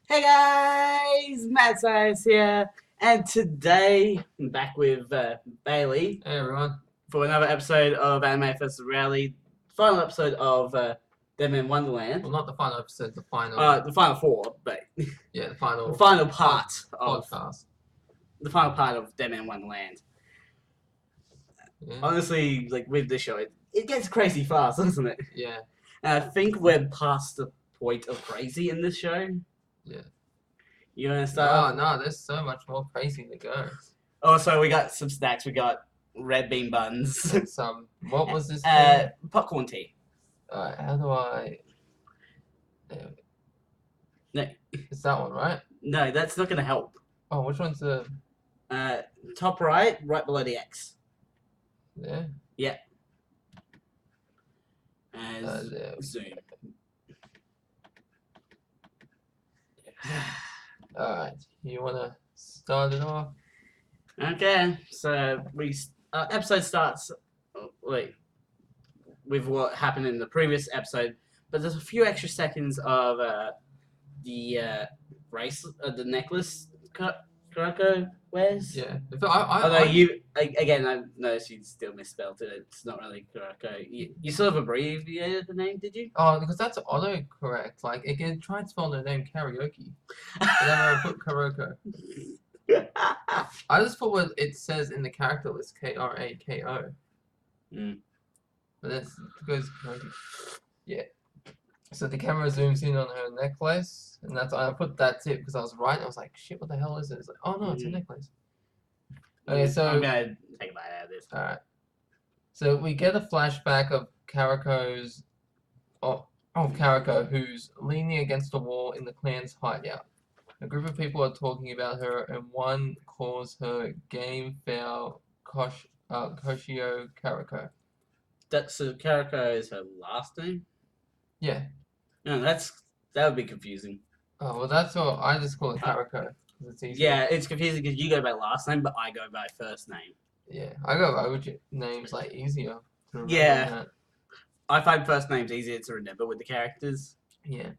Hey guys, Matt Science here, and today I'm back with Bailey Hey everyone. for another episode of Anime Festival Rally, final episode of Deadman Wonderland. Well, not the final episode, the final. The final four, but Yeah, the final. the final part of podcast. the final part of Deadman Wonderland. Yeah. Honestly, like with this show, it gets crazy fast, doesn't it? Yeah. And I think we're past the point of crazy in this show. Yeah. You wanna start? No, there's so much more crazy to go. Also, we got some snacks. We got red bean buns. And some. What was this thing? Popcorn tea. How do I? No. It's that one, right? No, that's not gonna help. Oh, which one's the? Top right below the X. There. Yeah. As There. zoom. Alright. You wanna start it off? Okay, so episode starts with what happened in the previous episode, but there's a few extra seconds of the the necklace Kuroko wears. Yeah. Although I noticed you still misspelled it. It's not really Kuroko. You sort of abbreviated the name, did you? Oh, because that's autocorrect. Like, it can try and spell the name karaoke. And then I put Kuroko. I just put what it says in the character list, Krako. Mm. But that's because yeah. So the camera zooms in on her necklace, and I put that's it because I was right. I was like, shit, what the hell is it? It's like, oh no, it's a necklace. Okay, so I'm gonna take a bite out of this. all right. So we get a flashback of Karako, who's leaning against a wall in the clan's hideout. A group of people are talking about her, and one calls her Game Foul Koshio Karako. So Karako is her last name? Yeah. No, that would be confusing. Oh, well, that's all. I just call it Karako. It's easy. Yeah, it's confusing because you go by last name, but I go by first name. Yeah, I go by which name's like easier to remember. Yeah. I find first names easier to remember with the characters. Yeah.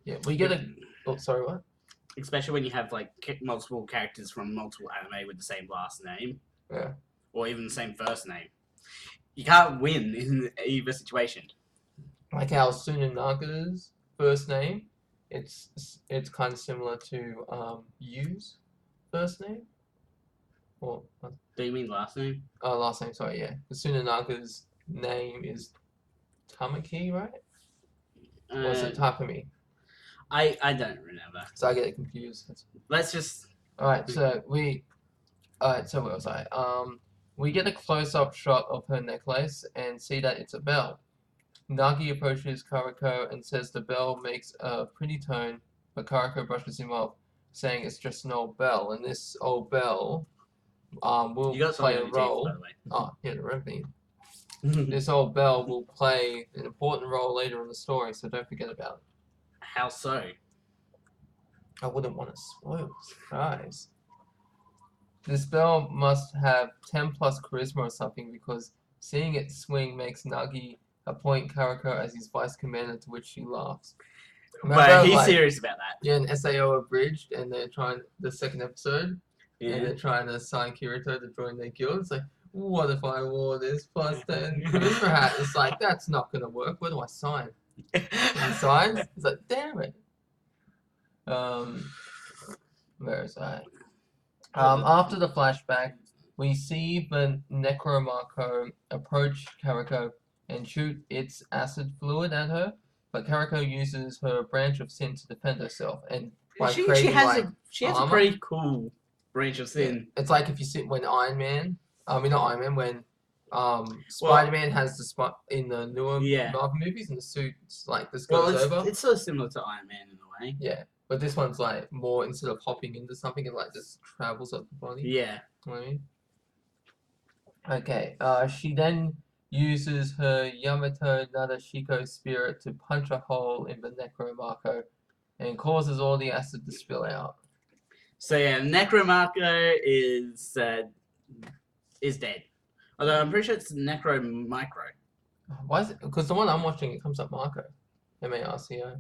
Yeah, we get a... Oh, sorry, what? Especially when you have like multiple characters from multiple anime with the same last name. Yeah. Or even the same first name. You can't win in either situation. Like how Tsunanaga's first name, it's kind of similar to Yu's first name. Or do you mean last name? Oh, last name. Sorry, yeah. Tsunanaga's name is Tamaki, right? Or is it Takumi? I don't remember. So I get it confused. Let's just. Alright, so where was I? We get a close-up shot of her necklace and see that it's a bell. Nagi approaches Karako and says the bell makes a pretty tone, but Karako brushes him off, saying it's just an old bell, and this old bell will play a role. Teeth, by the way. Oh, yeah, the red bean. This old bell will play an important role later in the story, so don't forget about it. How so? I wouldn't want to spoil the surprise. This bell must have 10 plus charisma or something because seeing it swing makes Nagi appoint Karako as his vice commander, to which she laughs. But he's serious about that. Yeah, in SAO Abridged, and they're trying the second episode, yeah. And they're trying to sign Kirito to join their guild. It's like, what if I wore this plus 10 charisma hat? It's like, that's not gonna work. Where do I sign? He signs. It's like, damn it. Where is I? After the flashback, we see the Necromarco approach Karako and shoot its acid fluid at her, but Karako uses her branch of sin to defend herself, and by she has a pretty cool branch of sin. Yeah. It's like if you sit when when Spider-Man has the spot in the newer Marvel movies, and the suit's like this goes over. It's sort of similar to Iron Man in a way. Yeah, but this one's like more, instead of hopping into something, it like just travels up the body. Yeah. You know what I mean? Okay. She then uses her Yamato Nadashiko spirit to punch a hole in the Necromarco and causes all the acid to spill out. So yeah, Necromarco is dead. Although I'm pretty sure it's Necromicro. Why is it? Because the one I'm watching, it comes up Marco. M-A-R-C-O.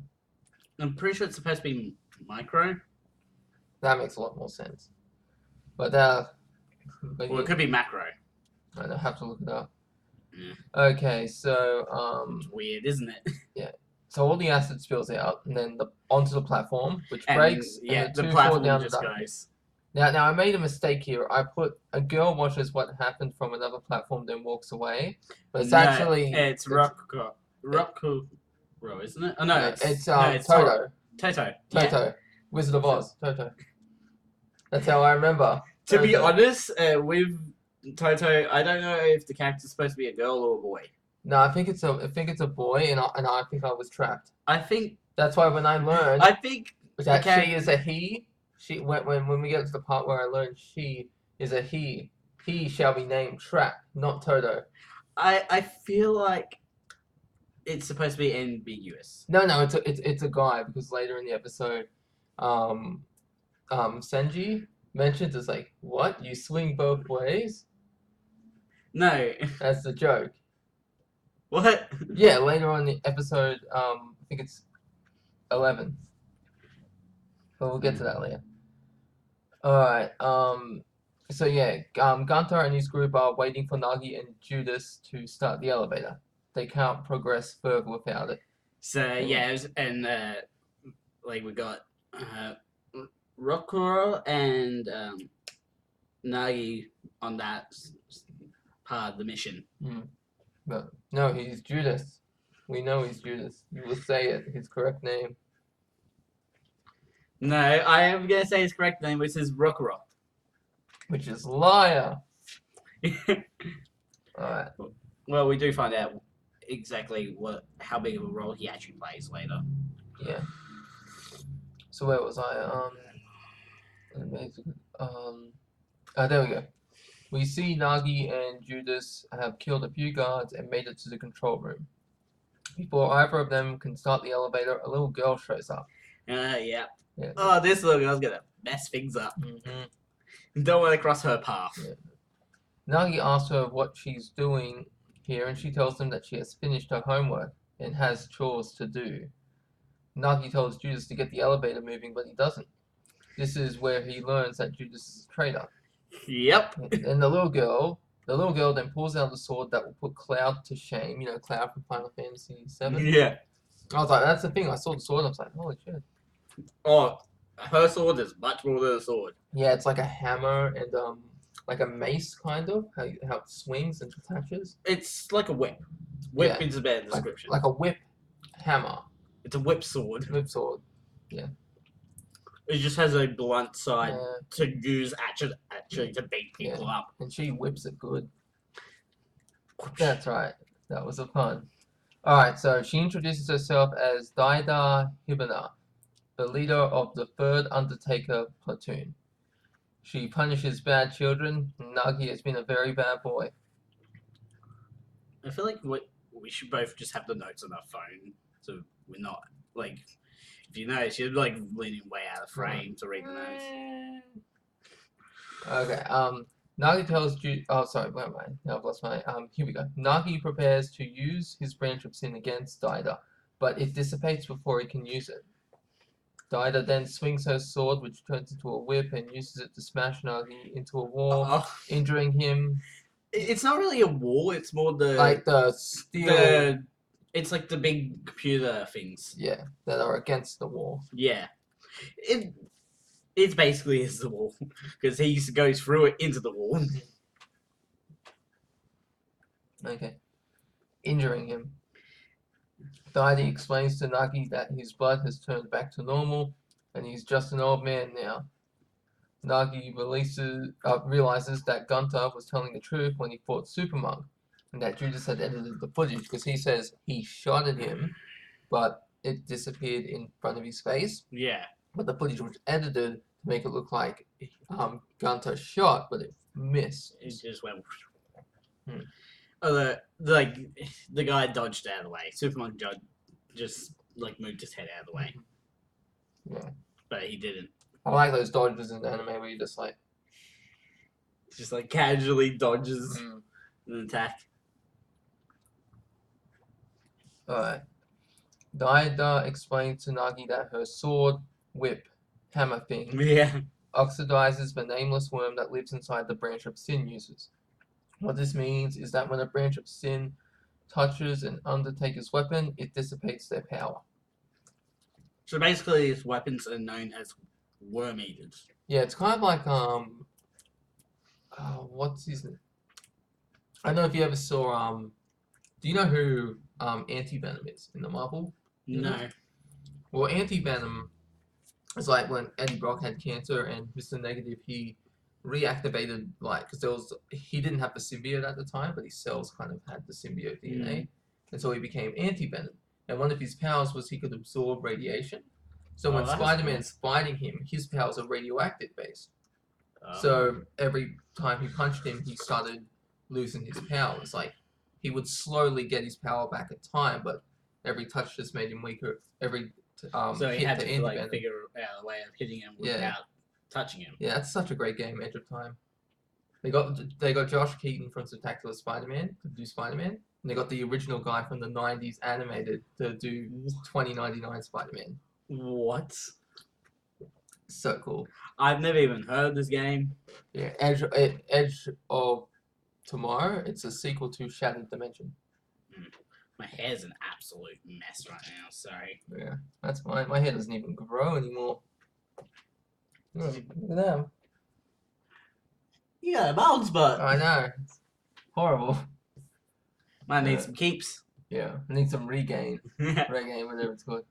I'm pretty sure it's supposed to be Micro? That makes a lot more sense. But Well, it could be macro. I have to look it up. Yeah. Okay, so It's weird, isn't it? so all the acid spills out, and then onto the platform, which And breaks, yeah, and the two fall platform down just the dark. goes. Now I made a mistake here. I put a girl watches what happened from another platform, then walks away. But it's actually it's Rocco, isn't it? Oh no, it's it's Toto. Toto. Toto, Yeah. Wizard of Oz, Toto. That's how I remember. To be honest, with Toto, I don't know if the character's supposed to be a girl or a boy. No, I think it's a boy, and I think I was trapped. I think That's why when I learned I think that she is a he, when we get to the part where I learned she is a he shall be named Trap, not Toto. I feel like it's supposed to be ambiguous. No, it's a guy because later in the episode, Senji mentions it's like, what, you swing both ways? No. That's the joke. What? Yeah, later on in the episode, I think it's 11. But we'll get to that later. Alright, so yeah, Gunther and his group are waiting for Nagi and Judas to start the elevator. They can't progress further without it. So yeah, like we got Rokuro and Nagi on that part of the mission. But no, he's Judas. We know he's Judas. You will say it, his correct name. No, I am gonna say his correct name, which is Rokuro. Which is liar. Alright. Well, we do find out exactly how big of a role he actually plays later. Yeah. So where was I? There we go. We see Nagi and Judas have killed a few guards and made it to the control room. Before either of them can start the elevator, a little girl shows up. Yeah. Oh, this little girl's gonna mess things up. Don't want to cross her path. Yeah. Nagi asks her what she's doing here, and she tells him that she has finished her homework and has chores to do. Nagi tells Judas to get the elevator moving, but he doesn't. This is where he learns that Judas is a traitor. Yep. And the little girl then pulls out the sword that will put Cloud to shame. You know, Cloud from Final Fantasy VII. Yeah. I was like, that's the thing. I saw the sword. I was like, holy shit. Oh, her sword is much more than a sword. Yeah, it's like a hammer and like a mace kind of how it swings and attaches. It's like a whip. Whip Yeah. is a better description. Like a whip hammer. It's a whip sword. Whip sword. Yeah. It just has a blunt side Yeah. to use actually to beat people up. And she whips it good. That's right. That was a pun. Alright, so she introduces herself as Daida Hibana, the leader of the 3rd Undertaker platoon. She punishes bad children. Nagi has been a very bad boy. I feel like we should both just have the notes on our phone, so we're not like. If you notice, you're like leaning way out of frame to read the notes. Okay. Nagi tells Judas. Oh, sorry. Where am I? Now I've lost my. Here we go. Nagi prepares to use his branch of sin against Daida, but it dissipates before he can use it. Daida then swings her sword, which turns into a whip, and uses it to smash Nagi into a wall, injuring him. It's not really a wall. It's more like the steel. It's like the big computer things. Yeah, that are against the wall. Yeah, it's basically is the wall because he goes through it into the wall. Okay, injuring him. Daida explains to Nagi that his blood has turned back to normal, and he's just an old man now. Nagi realizes that Gunther was telling the truth when he fought Supermonk, and that Judas had edited the footage because he says he shot at him, but it disappeared in front of his face. Yeah. But the footage was edited to make it look like Gunther shot, but it missed. It just went. The guy dodged out of the way. Supermonk just like moved his head out of the way. Yeah. But he didn't. I like those dodges in the anime where you just casually dodges an attack. Alright. Daida explains to Nagi that her sword whip hammer thing Yeah. oxidizes the nameless worm that lives inside the branch of sin users. What this means is that when a branch of sin touches an Undertaker's weapon, it dissipates their power. So basically, his weapons are known as worm eaters. Yeah, it's kind of like what's his name? I don't know if you ever saw do you know who Anti-Venom is in the Marvel? No. Well, Anti-Venom is like when Eddie Brock had cancer and Mr. Negative, he reactivated, like, because he didn't have the symbiote at the time, but his cells kind of had the symbiote DNA, and so he became Anti-Venom. And one of his powers was he could absorb radiation. So when that's Spider-Man's fighting him, his powers are radioactive based. Oh. So every time he punched him, he started losing his powers. Like, he would slowly get his power back at time, but every touch just made him weaker. Every so he hit had to to like Anti-Venom. figure out a way of hitting him Yeah. without touching him. Yeah, that's such a great game, Edge of Time. They got Josh Keaton from Spectacular Spider-Man to do Spider-Man, and they got the original guy from the '90s animated to do 2099 Spider-Man. What? So cool. I've never even heard of this game. Yeah, Edge of Tomorrow. It's a sequel to Shattered Dimension. My hair's an absolute mess right now. Sorry. Yeah, that's fine. My hair doesn't even grow anymore. Look at that. You got a bald spot. I know. It's horrible. Might need some keeps. Yeah, I need some regain. Regain, whatever it's called.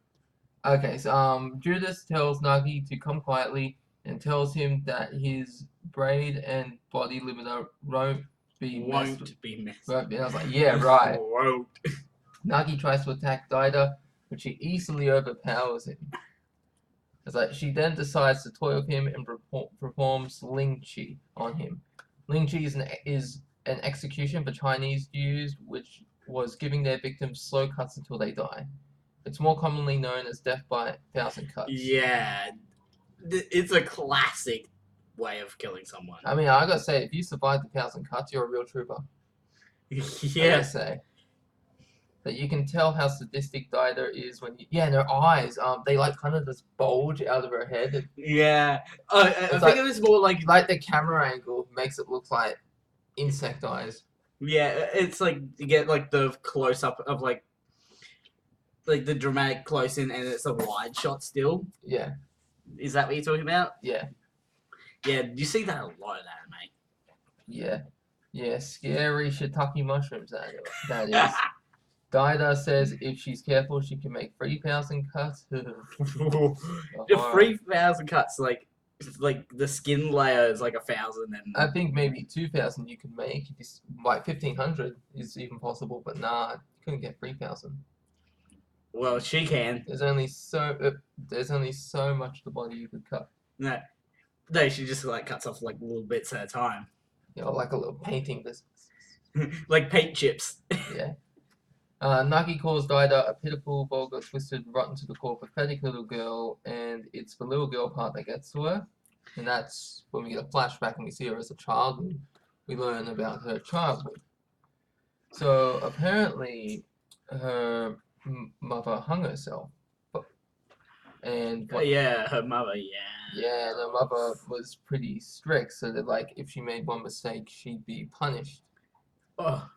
Okay, so Judas tells Nagi to come quietly and tells him that his braid and body limiter won't be messed with. And I was like, yeah, right. Won't. Nagi tries to attack Daida, but she easily overpowers him. It's like she then decides to toy with him and performs Ling Chi on him. Ling Chi is an execution the Chinese used, which was giving their victims slow cuts until they die. It's more commonly known as death by 1,000 cuts. Yeah, it's a classic way of killing someone. I mean, I gotta say, if you survive the 1,000 cuts, you're a real trooper. I gotta say. But you can tell how sadistic Daida is when and her eyes, they like kind of just bulge out of her head. Yeah. I think it was more like the camera angle makes it look like insect eyes. Yeah, it's like you get like the close up of like the dramatic close in, and it's a wide shot still. Yeah. Is that what you're talking about? Yeah. Yeah, you see that a lot of anime. Yeah. Yeah, scary shiitake mushrooms, that is. Daida says if she's careful, she can make 3,000 cuts. The 3,000 cuts, like the skin layer is like 1,000, and I think maybe 2,000 you could make. Like 1,500 is even possible, but nah, you couldn't get 3,000. Well, she can. There's only so much the body you could cut. No, she just like cuts off like little bits at a time. You know, like a little painting business. Like paint chips. Yeah. Nagi calls Daida a pitiful, vulgar, twisted, rotten to the core, pathetic little girl, and it's the little girl part that gets to her. And that's when we get a flashback and we see her as a child, and we learn about her childhood. So apparently, her mother hung herself. And yeah, her mother, yeah. Yeah, and her mother was pretty strict, so that like if she made one mistake, she'd be punished. Oh.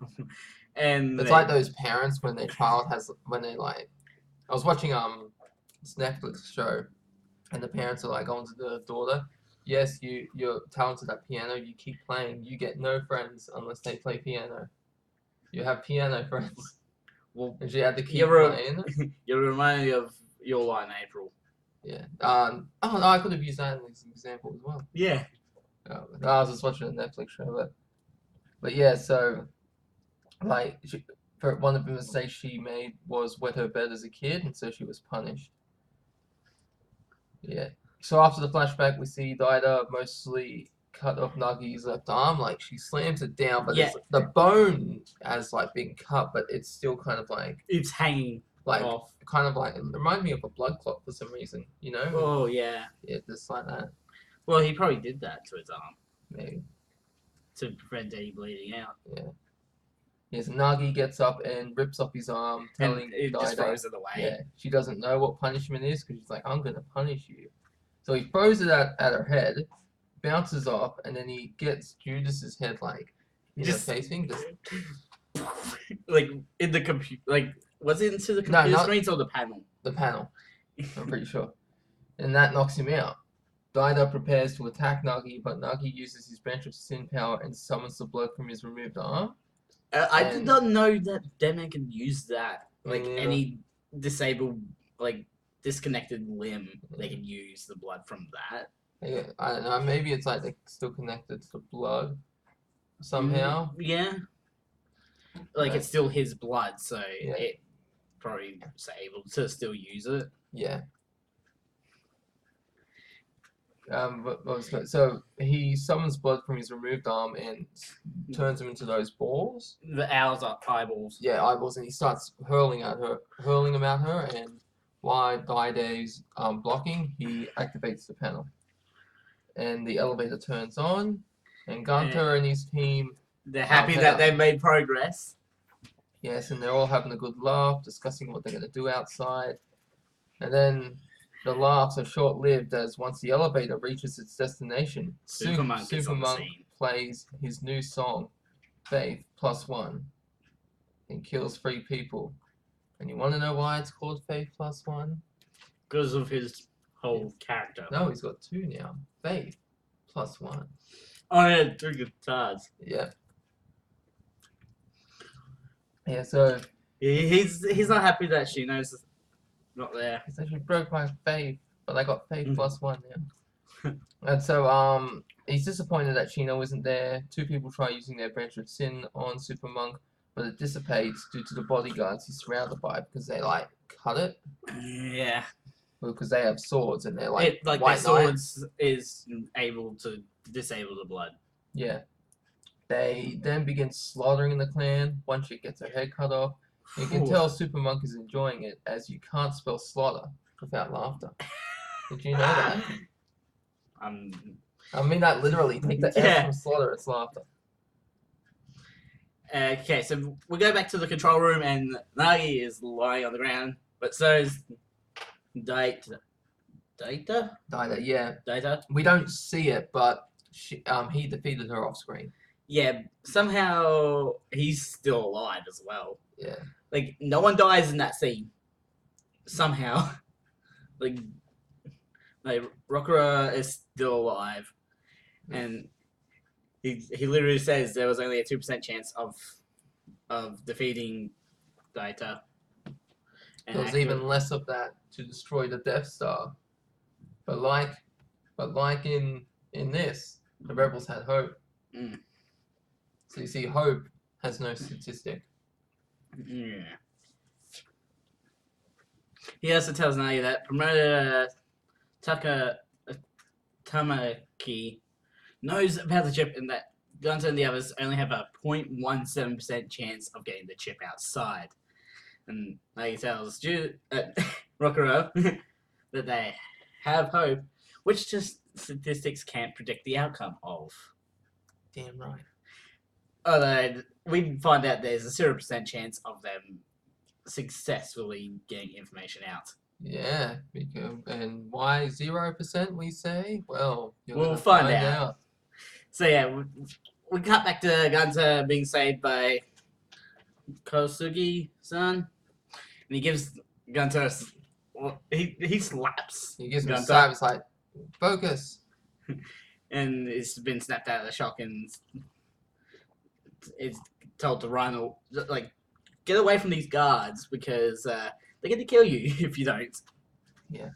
And it's like those parents when their child I was watching this Netflix show, and the parents are like going to the daughter, yes, you're talented at piano, you keep playing, you get no friends unless they play piano. You have piano friends. Well, and she had to keep playing. You're reminding me of Your Lie in April. Yeah. Oh no, I could have used that as an example as well. Yeah. I was just watching a Netflix show, but yeah, so. Like, for one of the mistakes she made was wet her bed as a kid, and so she was punished. Yeah. So after the flashback, we see Daida mostly cut off Nagi's left arm. Like, she slams it down, but the bone has, like, been cut, but it's still kind of like... It's hanging off. Kind of like... It reminds me of a blood clot for some reason, you know? Oh, yeah. Yeah, just like that. Well, he probably did that to his arm. Maybe. To prevent any bleeding out. Yeah. Yes, Nagi gets up and rips off his arm, telling it Daida, just throws it away. Yeah, she doesn't know what punishment is because she's like, I'm going to punish you. So he throws it at her head, bounces off, and then he gets Judas's head like in Just- her facing. Just like in the computer, like was it into the No, computer not- screens or the panel? the panel. I'm pretty sure. And that knocks him out. Daida prepares to attack Nagi, but Nagi uses his bench of sin power and summons the blood from his removed arm. I did And- not know that Deadman can use that. Like Me neither. any disabled, like disconnected limb, they can use the blood from that. Yeah, I don't know. Maybe it's like they're still connected to the blood somehow. Yeah. Like Yeah. it's still his blood, so Yeah. it probably is able to still use it. Yeah. So he summons blood from his removed arm and turns him into those balls. The owls are eyeballs. Yeah, eyeballs, and he starts hurling them at her, and while Daide's blocking, he activates the panel. And the elevator turns on, and Gunter and his team, They're happy Okay. that they've made progress. yes, and they're all having a good laugh, discussing what they're going to do outside. And then the laughs are short-lived, as once the elevator reaches its destination, Supermonk is on the Supermonk scene. plays his new song, Faith +1, and kills 3 people. And you want to know why it's called Faith +1? Because of his whole character. No, he's got 2 now. Faith +1. Oh yeah, 3 guitars. Yeah. Yeah, so He's not happy that Shino's not there. he said, "You broke my faith, but I got faith Mhm. +1 now." And so he's disappointed that Shino isn't there. 2 people try using their branch of sin on Supermonk, but it dissipates due to the bodyguards he's surrounded by, because they like cut it, Yeah. because they have swords and they're like Their white knights. swords is able to disable the blood. Yeah. They then begin slaughtering the clan. One chick gets her head cut off. You can Ooh. tell Supermonk is enjoying it, as you can't spell slaughter without laughter. Did you know that? I mean that literally. Take the S Yeah. from slaughter, it's laughter. Okay, so we go back to the control room, and Nagi is lying on the ground, but so is Data. Daida, yeah. Data. We don't see it, but he defeated her off screen. Yeah, somehow he's still alive as well. Yeah. Like no one dies in that scene. Somehow, like Rokura is still alive, and he literally says there was only a 2% chance of defeating Daita. And There was even less of that to destroy the Death Star. But like in this, the rebels had hope. Mm. So you see, hope has no statistic. Yeah. He also tells Nagi that promoter Tamaki knows about the chip, and that Gunter and the others only have a 0.17% chance of getting the chip outside. And Nagi tells Rokuro that they have hope, which just statistics can't predict the outcome of. Damn right. Although we find out there's a 0% chance of them successfully getting information out. Yeah, and why 0%? We say. Well, We'll gonna find out. So yeah, we cut back to Gunter being saved by Kosugi-san, and he gives Gunter he slaps He gives him a Gunter, slap. It's like, focus. and it's been snapped out of the shock, and it's told to run, like get away from these guards because they're going to kill you if you don't. Yeah.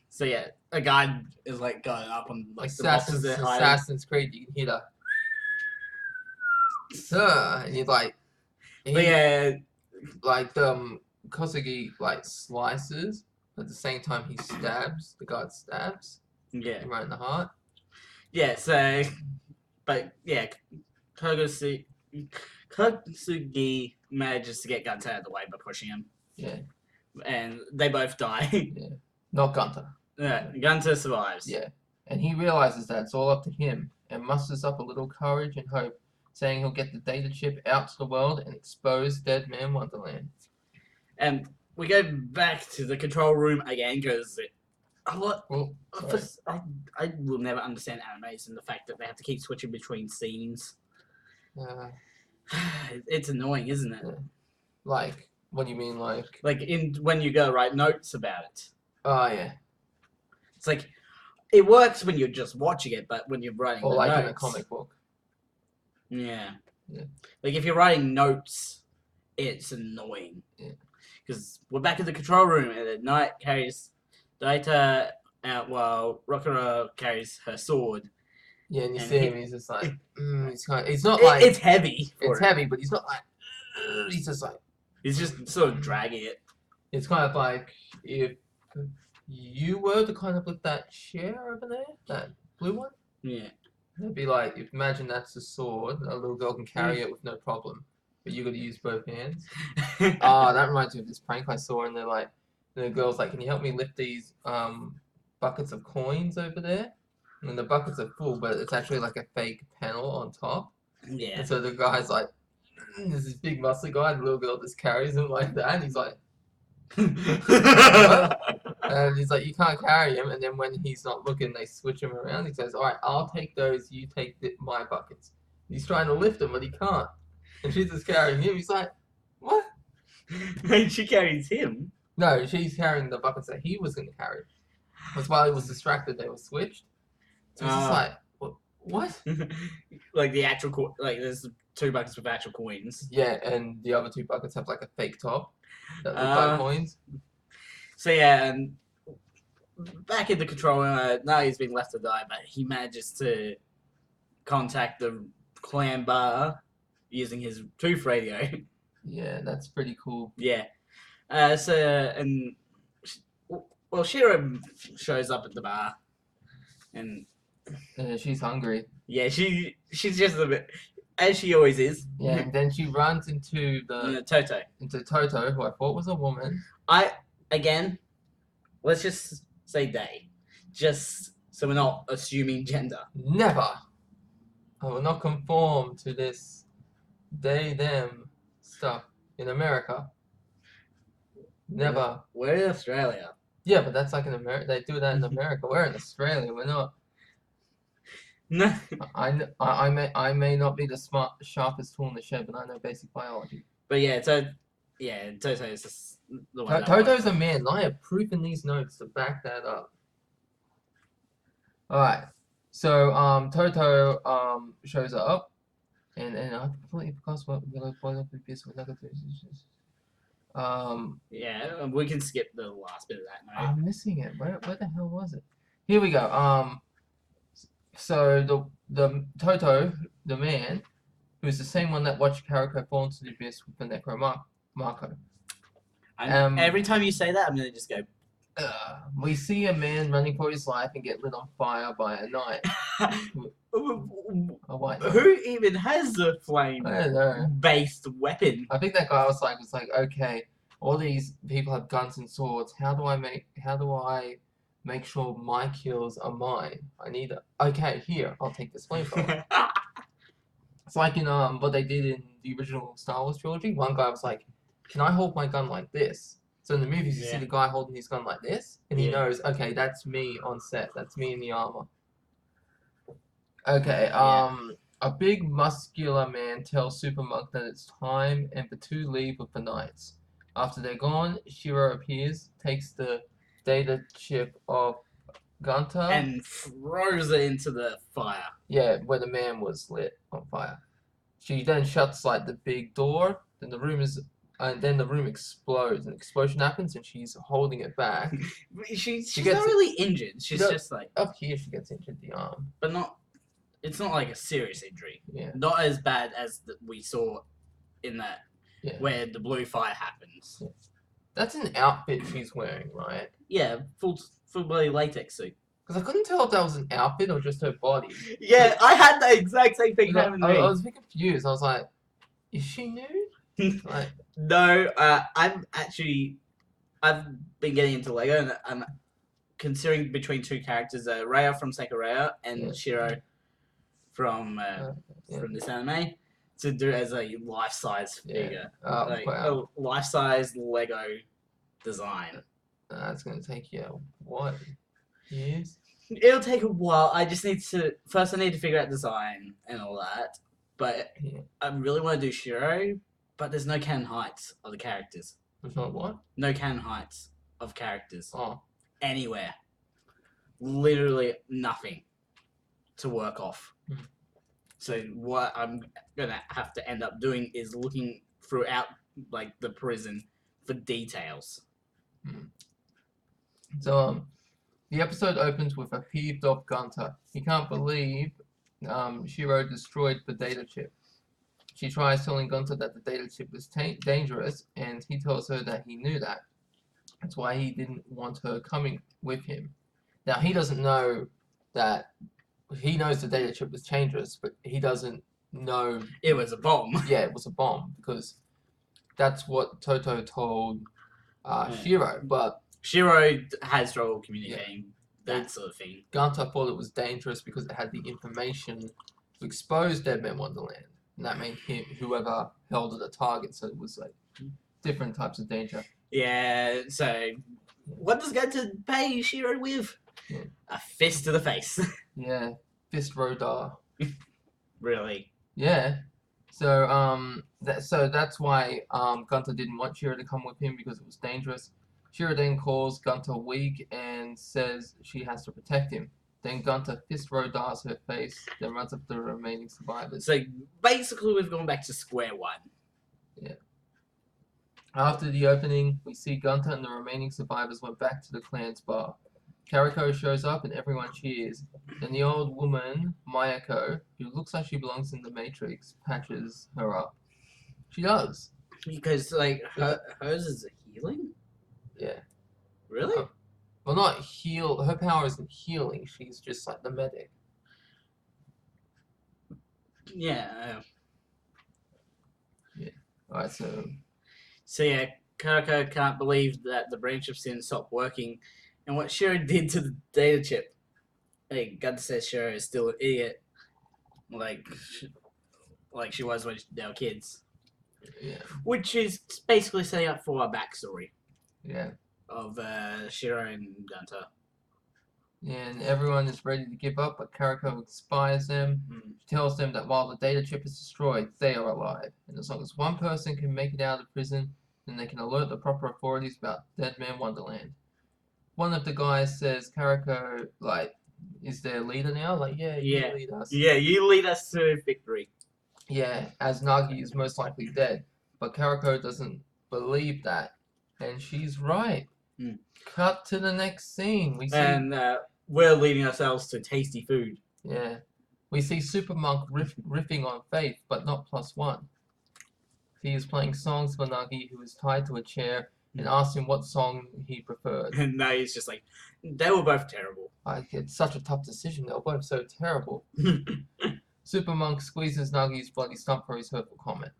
So yeah, a guy is like going up on like the boxes they're hiding. Assassin's Creed, you can hear the and he's like, But yeah, like Kosugi like slices, but at the same time he stabs. The guard stabs yeah, him right in the heart. yeah. So, but yeah, Kosugi manages to get Gunter out of the way by pushing him, Yeah, and they both die. not Gunter. Gunter survives. Yeah, and he realizes that it's all up to him, and musters up a little courage and hope, saying he'll get the data chip out to the world and expose Deadman Wonderland. And we go back to the control room again because a lot. Well, sorry. I will never understand animes and the fact that they have to keep switching between scenes. It's annoying, isn't it? Yeah. Like, what do you mean, like? Like when you go write notes about it. Oh yeah. It's like it works when you're just watching it, but when you're writing Or the like notes, in a comic book. Yeah. Yeah. Like if you're writing notes, it's annoying. Yeah. Because we're back in the control room, and at night carries Daita out while Rokura carries her sword. Yeah, and you And see he- him, he's just like, he's kind of, it's not like, it's heavy. it's for him. heavy, but he's not like, he's just like, He's just sort of dragging it. it's kind of like if you were to kind of lift that chair over there, that blue one, Yeah. it'd be like, if imagine that's a sword, a little girl can carry it with no problem, but you got to use both hands. That reminds me of this prank I saw, and they're like, the girl's like, can you help me lift these buckets of coins over there? And the buckets are full, but it's actually like a fake panel on top. Yeah. And so the guy's like, there's this big muscly guy, and the little girl just carries him like that, and he's like, and he's like, you can't carry him. And then when he's not looking, they switch him around. He says, all right, I'll take those, you take my buckets. He's trying to lift them, but he can't. And she's just carrying him. He's like, what? And she carries him. No, she's carrying the buckets that he was going to carry. Because while he was distracted, they were switched. So it's just like, what? Like the actual, like there's 2 buckets with actual coins. Yeah, and the other 2 buckets have like a fake top that look like coins. So yeah, and back in the control room, now he's been left to die, but he manages to contact the clan bar using his tooth radio. Yeah, that's pretty cool. Yeah. And well, Shiro shows up at the bar, and She's hungry. yeah, she's just a bit, as she always is. Yeah, and then she runs into Toto. into Toto, who I thought was a woman. Again, let's just say they, just so we're not assuming gender. Never. I will not conform to this they them stuff in America. Never. We're in Australia. Yeah, but that's like in America. They do that in America. We're in Australia. We're not. No. I may not be the sharpest tool in the shed, but I know basic biology. But yeah, Toto is just the one. Toto's a man. I have proof in these notes to back that up. All right. So Toto shows up, and I completely forgot what Yeah, we can skip the last bit of that note. I'm missing it. Where the hell was it? Here we go. So the Toto, the man, who's the same one that watched Karako fall into the abyss with the Necromarco. Every time you say that, I'm gonna just go. We see a man running for his life and get lit on fire by a knight. A white knight. Who even has a flame I don't know. based weapon? I think that guy was like, okay, all these people have guns and swords. How do I make sure my kills are mine? I need okay, here, I'll take this flamethrower. It's like in what they did in the original Star Wars trilogy. One guy was like, can I hold my gun like this? So in the movies, you see the guy holding his gun like this, and he knows, okay, that's me on set. That's me in the armor. Okay, a big muscular man tells Super Monk that it's time and for 2 leave with the knights. After they're gone, Shiro appears, takes the data chip of Gunter and throws it into the fire. Yeah, where the man was lit on fire. She then shuts like the big door. Then the room explodes. An explosion happens, and she's holding it back. She's not really injured. She's just like up here. She gets injured the arm, but not. It's not like a serious injury. Yeah. Not as bad as we saw in that where the blue fire happens. Yeah. That's an outfit she's wearing, right? Yeah, full body latex suit. Because I couldn't tell if that was an outfit or just her body. Yeah, I had the exact same thing happen to me. I was a bit confused. I was like, is she nude? Like, no, I've been getting into Lego, and I'm considering between 2 characters, Raya from Sakurai and Shiro from this anime, to do as a life-size figure, a life-size Lego design. That's gonna take you what years? It'll take a while. I just need to first. I need to figure out design and all that. But Yeah. I really want to do Shiro, but there's no canon heights of the characters. There's not what? No canon heights of characters Oh, anywhere. Literally nothing to work off. Hmm. So what I'm gonna have to end up doing is looking throughout like the prison for details. so the episode opens with a peeved off Gunter. He can't believe Shiro destroyed the data chip. She tries telling Gunter that the data chip is dangerous, and he tells her that he knew that. That's why he didn't want her coming with him. Now, he doesn't know that. He knows the data chip was dangerous, but he doesn't know. It was a bomb. Yeah, it was a bomb, because that's what Toto told Shiro. But Shiro has trouble communicating, that sort of thing. Gunter thought it was dangerous because it had the information to expose Deadman Wonderland. And that made him, whoever held it, a target. So it was like different types of danger. Yeah, so what does Gunter pay Shiro with? Yeah. A fist to the face. Yeah, fist rodar. Really. Yeah. So that's why Gunter didn't want Shiro to come with him, because it was dangerous. Shiro then calls Gunter weak and says she has to protect him. Then Gunter fist rodars her face, then runs up the remaining survivors. So basically we've gone back to square one. After the opening, we see Gunter and the remaining survivors went back to the clan's bar. Kariko shows up and everyone cheers. Then the old woman, Mayako, who looks like she belongs in the Matrix, patches her up. She does. Because like hers is a healing? Yeah. Really? Oh. Well, not heal. Her power isn't healing. She's just like the medic. Yeah. Alright, so So yeah, Karako can't believe that the branch of sin stopped working, and what Shiro did to the data chip. Hey, Gunter says Shiro is still an idiot, like she was when they were kids, yeah, which is basically setting up for a backstory yeah. of Shiro and Gunter. And everyone is ready to give up, but Kariko inspires them. She tells them that while the data chip is destroyed, they are alive. And as long as one person can make it out of prison, then they can alert the proper authorities about Deadman Wonderland. One of the guys says Kariko, like, is their leader now? Like, yeah, you lead us. Yeah, you lead us to victory. Yeah, as Nagi is most likely dead. But Kariko doesn't believe that. And she's right. Cut to the next scene. We see, and we're leading ourselves to tasty food. Yeah. We see Super Monk riffing on Faith, but not +1. He is playing songs for Nagi, who is tied to a chair, and asks him what song he preferred. And now he's just like, they were both terrible. It's such a tough decision. They were both so terrible. Super Monk squeezes Nagi's bloody stump for his hurtful comment.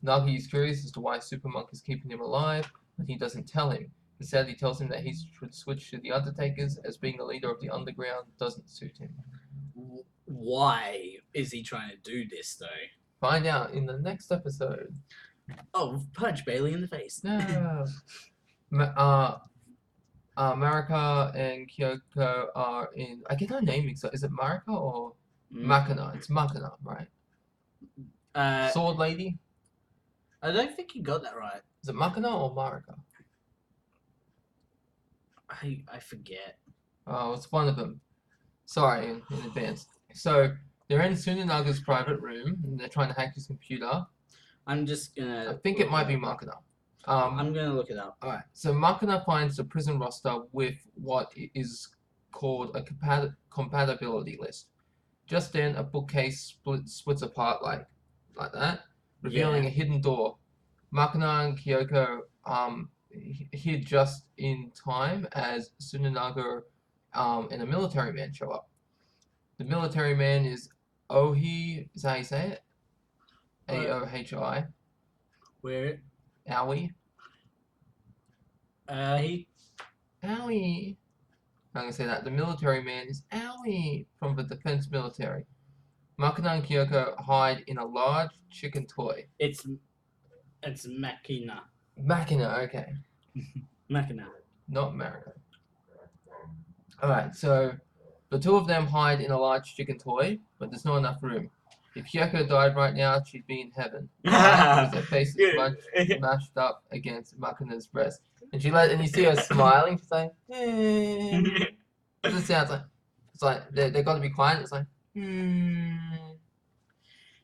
Nagi is curious as to why Super Monk is keeping him alive, but he doesn't tell him. Instead, he tells him that he should switch to the Undertakers, as being the leader of the underground doesn't suit him. Why is he trying to do this, though? Find out in the next episode. Oh, punch Bailey in the face. No. Marika and Kyoko are in... I get her name mixed up. Is it Marika or Makina? It's Makina, right? Sword Lady? I don't think you got that right. Is it Makina or Marika? I forget. Oh, it's one of them. Sorry in advance. So, they're in Tsunanaga's private room, and they're trying to hack his computer. I'm just gonna... I think it might be Makina. I'm gonna look it up. Alright, so Makina finds the prison roster with what is called a compatibility list. Just then, a bookcase splits apart like that, revealing a hidden door. Makina and Kyoko hid just in time as Tsunanaga and a military man show up. The military man is Ohi, is that how you say it? Aohi. Where? Owie. He... Owie. I'm going to say that. The military man is Owie from the defense military. Makina and Kyoko hide in a large chicken toy. It's Makina. Makina, okay. Machina. Not Mariner. Alright, so the two of them hide in a large chicken toy, but there's not enough room. If Kyoko died right now, she'd be in heaven. Why? Because her face is mashed up against Machina's breast. And you see her smiling, she's like, it just sounds like, it's like, they've got to be quiet, it's like,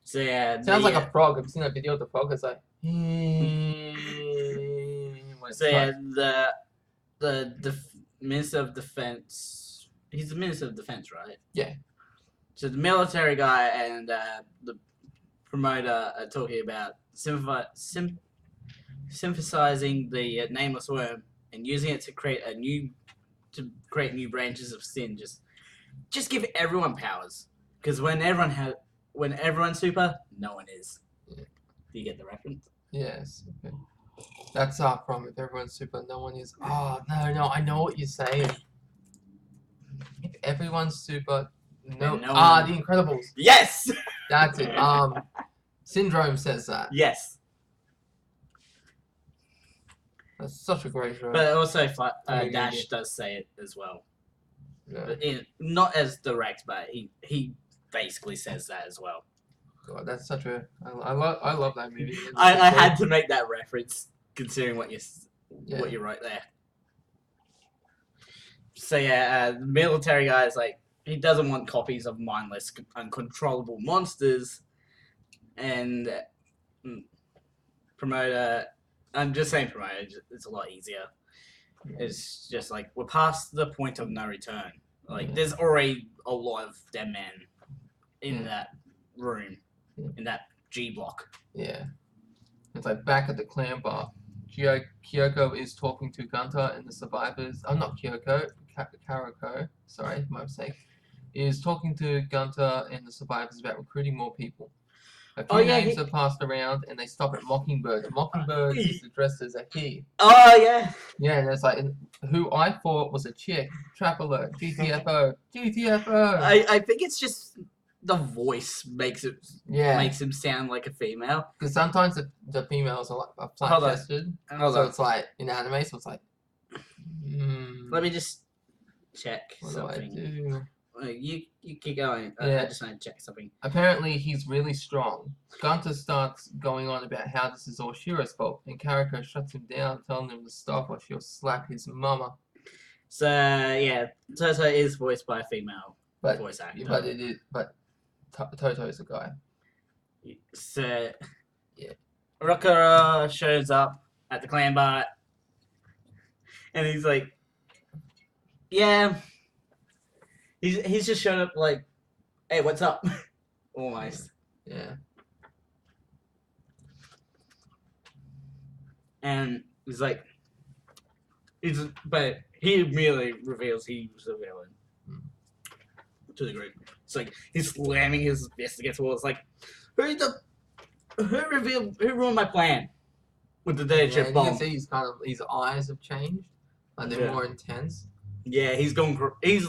So yeah, sounds like a frog. Have you seen that video of the frog? It's like, so yeah, the Minister of Defense. He's the Minister of Defense, right? Yeah. So the military guy and the promoter are talking about synthesizing the nameless worm and using it to create new branches of sin. Just give everyone powers, because when everyone's super, no one is. Yeah. Do you get the reference? Yes. Okay. That's from If Everyone's Super, No One Is. Oh no, I know what you're saying. If everyone's super, no. No The Incredibles. Yes. That's it. Syndrome says that. Yes. That's such a great show. But also, Dash does say it as well. Yeah. But not as direct, but he basically says that as well. God, that's such a. I love that movie. I had to make that reference considering what you wrote there. So yeah, the military guy is like, he doesn't want copies of mindless, uncontrollable monsters, and promoter. I'm just saying promoter. It's a lot easier. It's just like, we're past the point of no return. Like, there's already a lot of dead men in that room, in that G block. Yeah. It's like back at the clan bar. Kyoko is talking to Gunter and the survivors. I'm not Kyoko. Karako. Sorry, my mistake. Is talking to Gunter and the survivors about recruiting more people. A few names are passed around, and they stop at Mockingbird. Mockingbird is addressed as a he. Oh, yeah. Yeah, and it's like, who I thought was a chick. Trap alert. GTFO. GTFO. I think it's just the voice makes him sound like a female. Because sometimes the females are like flat-chested. So it's like, in anime, so it's like... Let me just check what something. Do I do? You keep going. Yeah. I just want to check something. Apparently, he's really strong. Gunter starts going on about how this is all Shiro's fault, and Karako shuts him down, telling him to stop or she'll slap his mama. So yeah, Toto is voiced by a female voice actor. But Toto is a guy. So yeah, Rokuro shows up at the clan bar, and he's like, yeah. He's just showing up like, hey, what's up? Almost. Yeah. And he's like, but he immediately reveals he was a villain to the group. It's like he's slamming his fist against the wall. It's like, who ruined my plan with the day chip bomb? You can see his eyes have changed, and they're more intense. Yeah, he's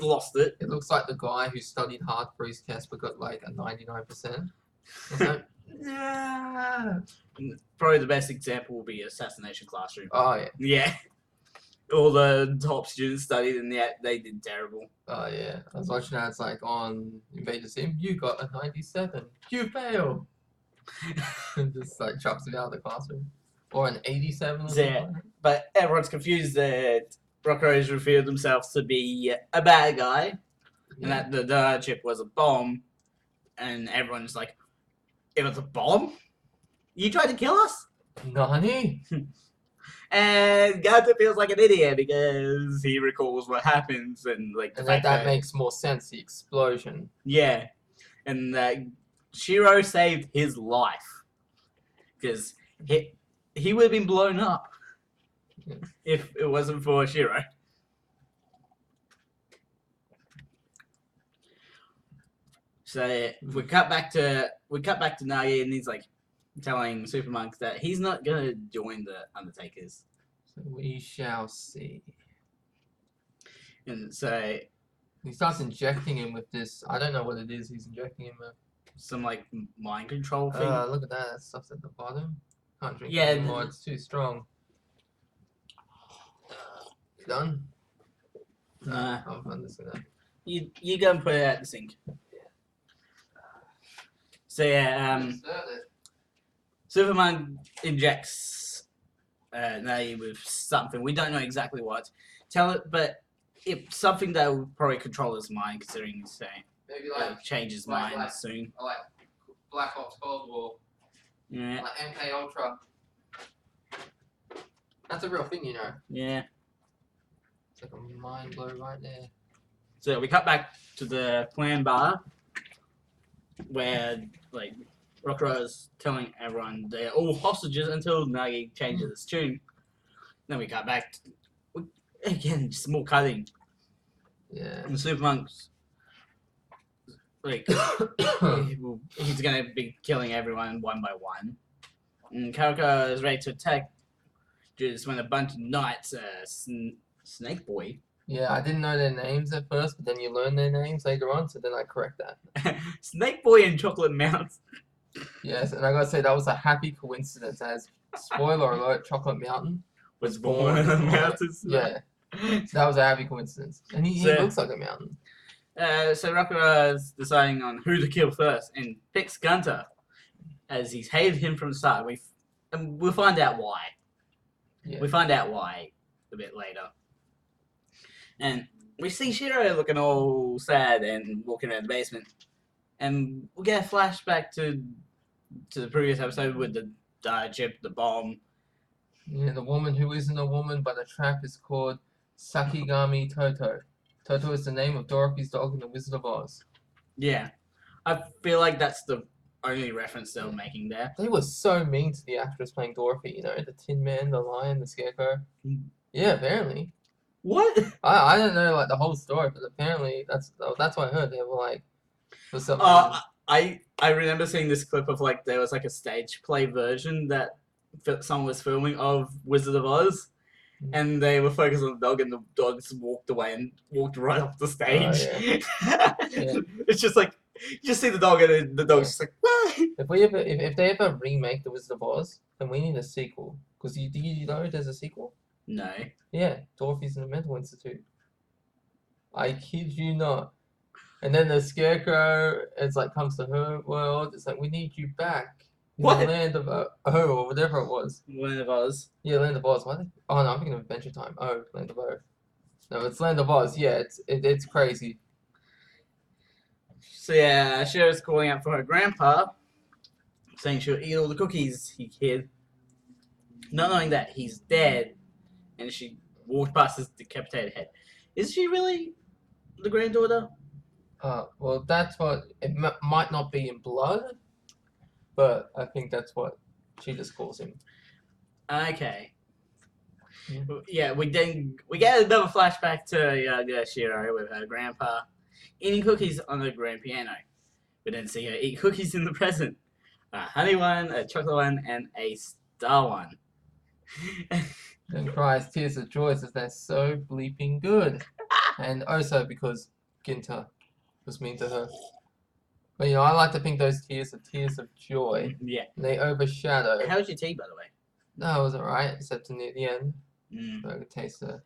lost it. It looks like the guy who studied hard for his test but got like a 99%. Like, yeah. Probably the best example will be Assassination Classroom. Oh yeah. Yeah. All the top students studied and they did terrible. Oh yeah. I was watching that. It's like on Invader Sim, you got a 97. You failed. And just like chucks him out of the classroom. Or an 87. Yeah. But everyone's confused that Rokuro has revealed himself to be a bad guy, and that the chip was a bomb, and everyone's like, it was a bomb? You tried to kill us? Nani? And Gunter feels like an idiot because he recalls what happens and like the fact that makes more sense, the explosion. Yeah. And Shiro saved his life because he would have been blown up. Yeah. If it wasn't for Shiro. So we cut back to Nagi, and he's like telling Supermonk that he's not gonna join the Undertakers. So we shall see. And so he starts injecting him with this. I don't know what it is. He's injecting him with some like mind control thing. Look at that. That stuff's at the bottom. Can't drink it anymore. It's too strong. You done? Nah. I'm just gonna. You go and put it out the sink. So yeah, Superman injects Nay with something. We don't know exactly what. Tell it, but it's something that will probably control his mind, considering he's saying Maybe it'll change his mind soon. like Black Ops Cold War, Yeah. like MK Ultra. That's a real thing, you know. Yeah. It's like a mind blow right there. So we cut back to the clan bar, where like Rockro's telling everyone they're all hostages until Nagi changes his tune. Then we cut back again, just more cutting. Yeah. And Supermonk's like he's gonna be killing everyone one by one. And Karaka is ready to attack just when a bunch of knights, Snake Boy. Yeah, I didn't know their names at first, but then you learn their names later on, so then I correct that. Snake Boy and Chocolate Mountain. Yes, and I gotta say that was a happy coincidence. As spoiler alert, Chocolate Mountain Was born in the mountains. Yeah, that was a happy coincidence, and he looks like a mountain. So Rockera is deciding on who to kill first, and picks Gunter, as he's hated him from the start. And we'll find out why. Yeah. We find out why a bit later. And we see Shiro looking all sad and walking around the basement. And we get a flashback to the previous episode with the chip, the bomb. Yeah, the woman who isn't a woman, but a trap is called Sakigami Toto. Toto is the name of Dorothy's dog in The Wizard of Oz. Yeah. I feel like that's the only reference they were making there. They were so mean to the actress playing Dorothy, you know, the Tin Man, the Lion, the Scarecrow. Yeah, apparently. What? I don't know like the whole story, but apparently that's what I heard. They were like, for some I remember seeing this clip of like there was like a stage play version that someone was filming of Wizard of Oz, and they were focused on the dog, and the dog just walked away and walked right off the stage. Yeah. It's just like you just see the dog, and the dog's just like. If they ever remake The Wizard of Oz, then we need a sequel. Because do you know there's a sequel? No. Yeah, Dorothy's in a mental institute. I kid you not. And then the Scarecrow, it's like comes to her world. It's like we need you back in What? the land of or whatever it was. Land of Oz. Yeah, Land of Oz. Oh no, I'm thinking of Adventure Time. Oh, Land of Oz. No, it's Land of Oz. Yeah, it's crazy. So yeah, Shiro's calling out for her grandpa, saying she'll eat all the cookies he hid, not knowing that he's dead, and she walked past his decapitated head. Is she really the granddaughter? Well, that's what it might not be in blood, but I think that's what she just calls him. Okay. Yeah. Yeah, we get another flashback to Shiro with her grandpa eating cookies on the grand piano. We then see her eat cookies in the present. A honey one, a chocolate one, and a star one. And cries tears of joy says they're so bleeping good. And also because Ginter was mean to her. But you know, I like to think those tears are tears of joy. Yeah. And they overshadow. How was your tea, by the way? No, it was alright, except near the end. Mm. I could taste the.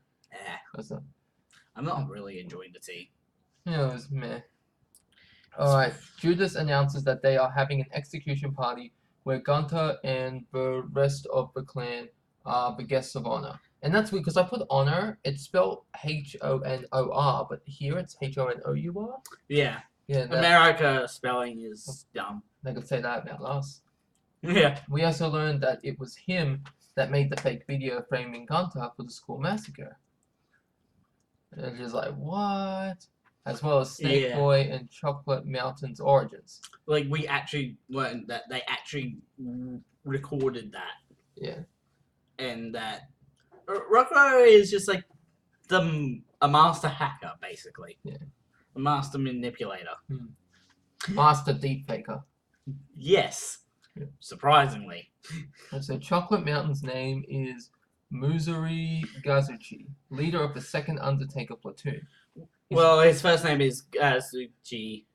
I'm not really enjoying the tea. Yeah, it was meh. Alright, Judas announces that they are having an execution party where Gunter and the rest of the clan are the guests of honor. And that's weird because I put honor, it's spelled Honor, but here it's Honour. Yeah. Yeah, America spelling is dumb. They could say that about us. Yeah. We also learned that it was him that made the fake video framing Gunter for the school massacre. And it's just like, what? As well as Snake Boy and Chocolate Mountain's origins. Like, we actually learned that they actually recorded that. Yeah. And that Rocco is just like a master hacker, basically. Yeah. A master manipulator. Master deepfaker. Yes. Yeah. Surprisingly. And so Chocolate Mountain's name is Muzuri Gazuchi, leader of the 2nd Undertaker platoon. Well, his first name is Gazuchi.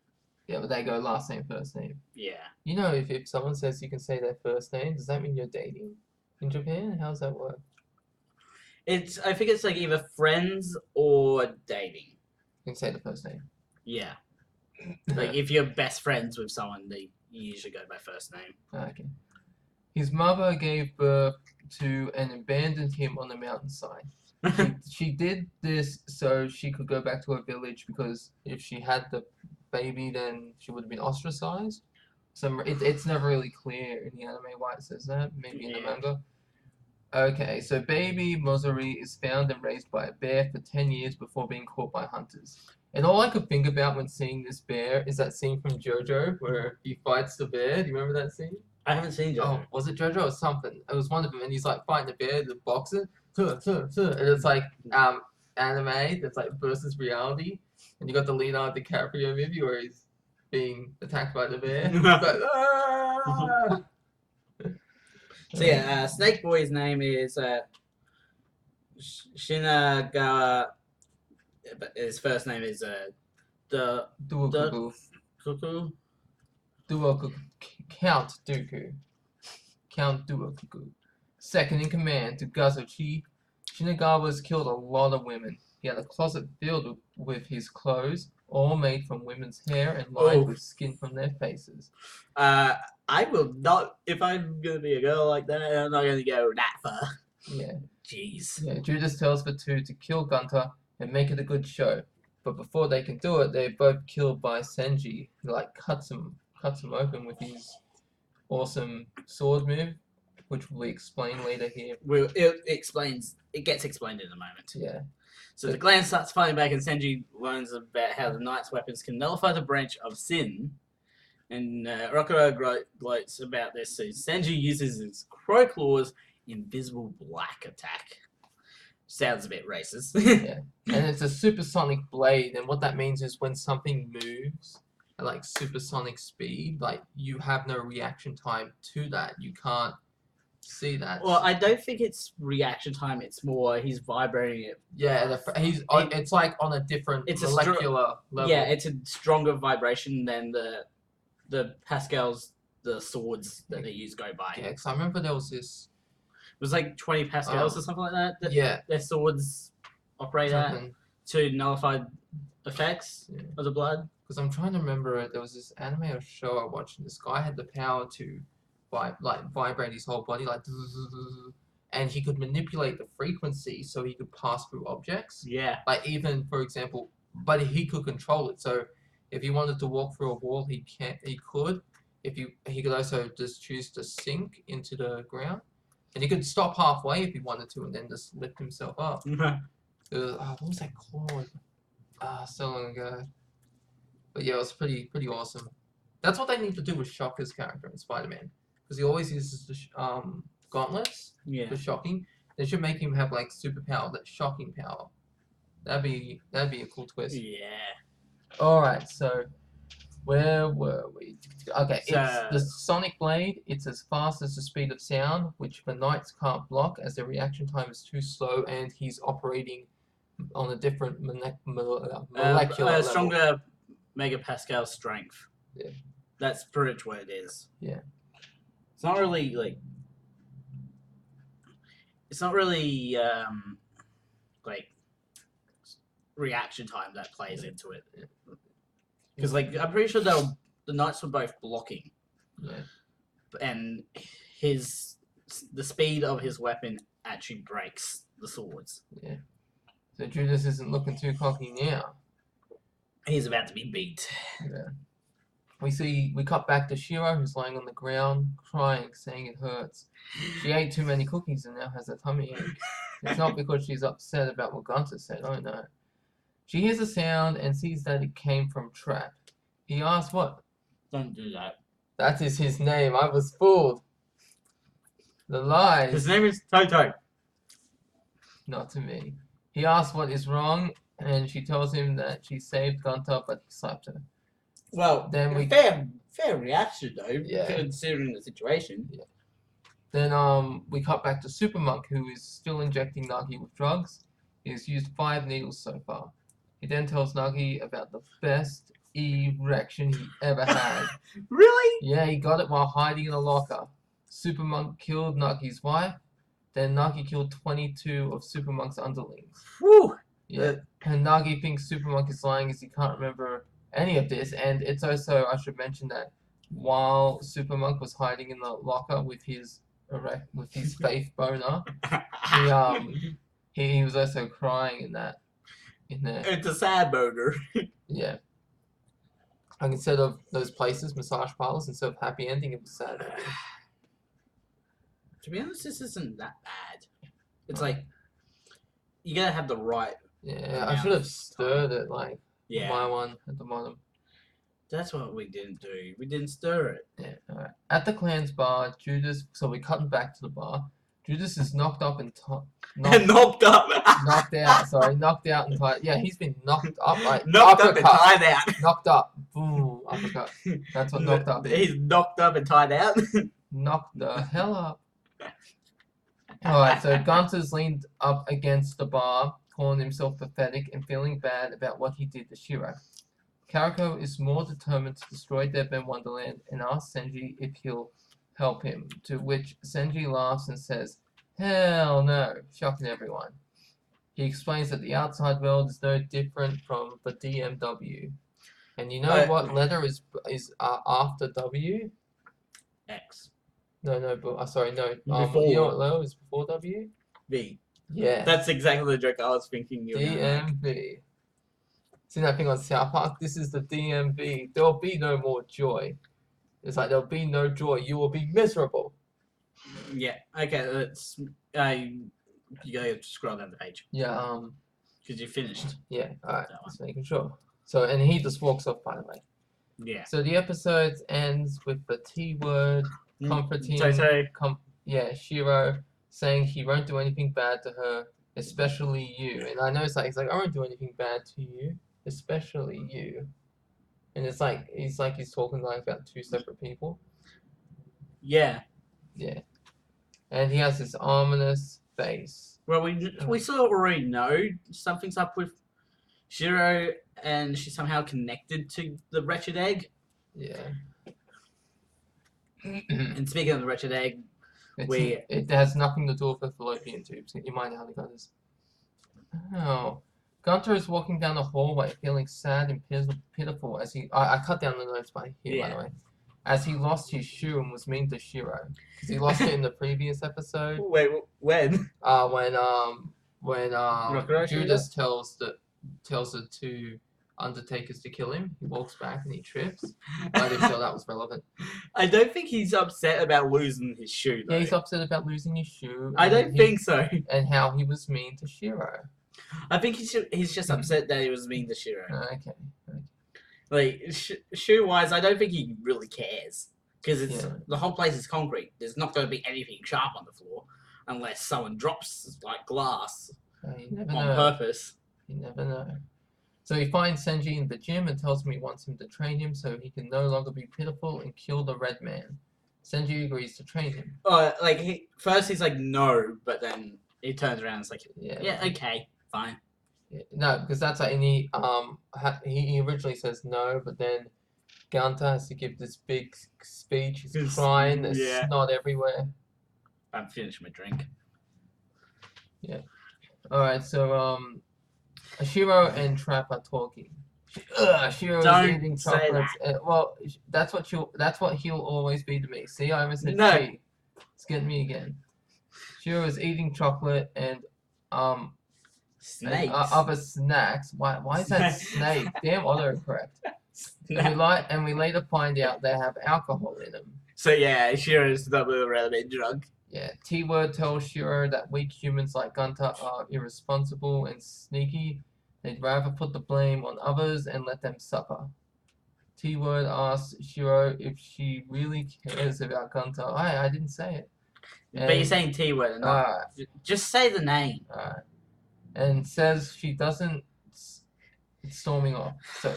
Yeah, but they go last name, first name. Yeah. You know, if someone says you can say their first name, does that mean you're dating in Japan? How does that work? I think it's like either friends or dating. You can say the first name. Yeah. Like if you're best friends with someone, you usually go by first name. Okay. His mother gave birth to and abandoned him on the mountainside. She did this so she could go back to her village because if she had the baby, then she would have been ostracized. It's never really clear in the anime why it says that. Maybe in the manga. Okay, so baby Mozuri is found and raised by a bear for 10 years before being caught by hunters. And all I could think about when seeing this bear is that scene from JoJo where he fights the bear. Do you remember that scene? I haven't seen JoJo. Oh, was it JoJo or something? It was one of them, and he's like fighting the bear, the boxer, and it's like anime that's like versus reality, and you got the Leonardo DiCaprio movie where he's being attacked by the bear. He's like, ah! So yeah, Snake Boy's name is Shinagawa. But his first name is the Duokuku. Cuckoo. Duokuku. Count Dooku. Count Duokuku. Second in command to Gazochi. Shinagawa's killed a lot of women. He had a closet filled with his clothes, all made from women's hair and lined with skin from their faces. I will not, if I'm gonna be a girl like that, I'm not gonna go that far. Yeah. Jeez. Yeah, Judas tells the two to kill Gunter and make it a good show. But before they can do it, they're both killed by Senji, who like cuts him open with his awesome sword move, which we explain later here. Well, it gets explained in a moment. Yeah. So the clan starts fighting back, and Senji learns about how the knight's weapons can nullify the branch of sin. And Rokuro gloats about this. So Senji uses his crow claws, invisible black attack. Sounds a bit racist. Yeah. And it's a supersonic blade, and what that means is when something moves at like supersonic speed, like you have no reaction time to that. You can't see that. Well, I don't think it's reaction time. It's more he's vibrating it. Yeah, it's like on a different molecular level. Yeah, it's a stronger vibration than the Pascals, the swords that they use go by. Yeah, because I remember there was this. It was like 20 Pascals or something like that. Yeah. Their swords operate at to nullify effects of the blood. Because I'm trying to remember it. There was this anime or show I watched, and this guy had the power to vibrate his whole body, like, and he could manipulate the frequency so he could pass through objects. Yeah. Like even, for example, but he could control it. So if he wanted to walk through a wall, he could. He could also just choose to sink into the ground. And he could stop halfway if he wanted to, and then just lift himself up. What was that called? So long ago. But yeah, it was pretty awesome. That's what they need to do with Shocker's character in Spider-Man, because he always uses the gauntlets for shocking. They should make him have like superpower, that shocking power. That'd be a cool twist. Yeah. All right, so. Where were we? Okay, So, it's the sonic blade. It's as fast as the speed of sound, which the knights can't block as their reaction time is too slow, and he's operating on a different molecular level. Stronger megapascal strength. Yeah. That's pretty much what it is. Yeah. It's not really like. It's not really like reaction time that plays into it. Because, like, I'm pretty sure the knights were both blocking. Yeah. And the speed of his weapon actually breaks the swords. Yeah. So Judas isn't looking too cocky now. He's about to be beat. Yeah. We cut back to Shiro, who's lying on the ground, crying, saying it hurts. She ate too many cookies and now has a tummy ache. It's not because she's upset about what Gunter said, oh no. She hears a sound and sees that it came from Trap. He asks what? Don't do that. That is his name. I was fooled. The lies. His name is Toto. Not to me. He asks what is wrong, and she tells him that she saved Gunter but slapped her. Well, then fair reaction though, considering the situation. Yeah. Then we cut back to Super Monk, who is still injecting Nagi with drugs. He has used 5 needles so far. He then tells Nagi about the best erection he ever had. Really? Yeah, he got it while hiding in a locker. Super Monk killed Nagi's wife, then Nagi killed 22 of Super Monk's underlings. Whew. Yeah. And Nagi thinks Super Monk is lying as he can't remember any of this. And it's also, I should mention that while Super Monk was hiding in the locker with his faith boner, he was also crying in there. It's a sad boner. Yeah. Like instead of those places, massage parlors, instead of happy ending, it was sad ending. To be honest, this isn't that bad. It's like you gotta have the right. Yeah, I should have stirred it like my one at the bottom. That's what we didn't do. We didn't stir it. Yeah, alright. At the clan's bar, Judas. So we cut back to the bar. Judas is knocked up and knocked up. Knocked out. Sorry, knocked out and tied. Yeah, he's been knocked up like knocked uppercut. up and tied out. Knocked up. Boom. Uppercut. That's what knocked up. He's knocked up and tied out. Knocked the hell up. Alright, so Gunter's leaned up against the bar, calling himself pathetic and feeling bad about what he did to Shiro. Karako is more determined to destroy Deadman Wonderland and asks Senji if he'll help him, to which Senji laughs and says, "Hell no," shocking everyone. He explains that the outside world is no different from the DMW. And you know what letter is after W? X. No, but sorry, no. Before. You know what letter is before W? V. Yeah. That's exactly the joke I was thinking you were gonna make. DMV. See that thing on South Park? This is the DMV. There will be no more joy. It's like there'll be no joy. You will be miserable. Yeah. Okay. Let's. You gotta scroll down the page. Yeah. Because you finished. Yeah. All right. Just making sure. So, and he just walks off, by the way. Yeah. So the episode ends with the T word comforting. Shiro saying he won't do anything bad to her, especially you. And I know it's like he's like, I won't do anything bad to you, especially you. And it's like he's talking like about two separate people. Yeah. Yeah. And he has this ominous face. Well, we sort of already know something's up with Shiro, and she's somehow connected to the wretched egg. Yeah. And speaking of the wretched egg, it has nothing to do with the fallopian tubes. You might know how to got this. Oh. Gunter is walking down the hallway, feeling sad and pitiful as he. I cut down the notes by here, by the way. As he lost his shoe and was mean to Shiro, because he lost it in the previous episode. Wait, when? When Judas tells the two Undertakers to kill him, he walks back and he trips. I didn't feel that was relevant. I don't think he's upset about losing his shoe, though. Yeah, he's upset about losing his shoe. I don't think so. And how he was mean to Shiro. I think he's just upset that he was mean to Shiro. Okay. Like, shoe-wise, I don't think he really cares. Because the whole place is concrete. There's not going to be anything sharp on the floor. Unless someone drops, like, glass on purpose. You never know. So he finds Senji in the gym and tells him he wants him to train him so he can no longer be pitiful and kill the red man. Senji agrees to train him. First he's like, no, but then he turns around and is like, yeah, okay, fine. Yeah, no, because that's like, and he originally says no, but then Gunter has to give this big speech. He's crying, there's snot everywhere. I'm finished my drink. Yeah. Alright, so Shiro and Trap are talking. Shiro's eating chocolates. Well, that's what he'll always be to me. See, I almost said she. It's getting me again. Shiro is eating chocolate and snakes. Other snacks. Why is that snake? Damn autocorrect. And we later find out they have alcohol in them. So yeah, Shiro's double relevant drunk. Yeah, T-Word tells Shiro that weak humans like Gunter are irresponsible and sneaky. They'd rather put the blame on others and let them suffer. T-Word asks Shiro if she really cares about Gunter. I didn't say it. But you're saying T-Word, not just say the name. Alright. And says she doesn't. It's storming off. So,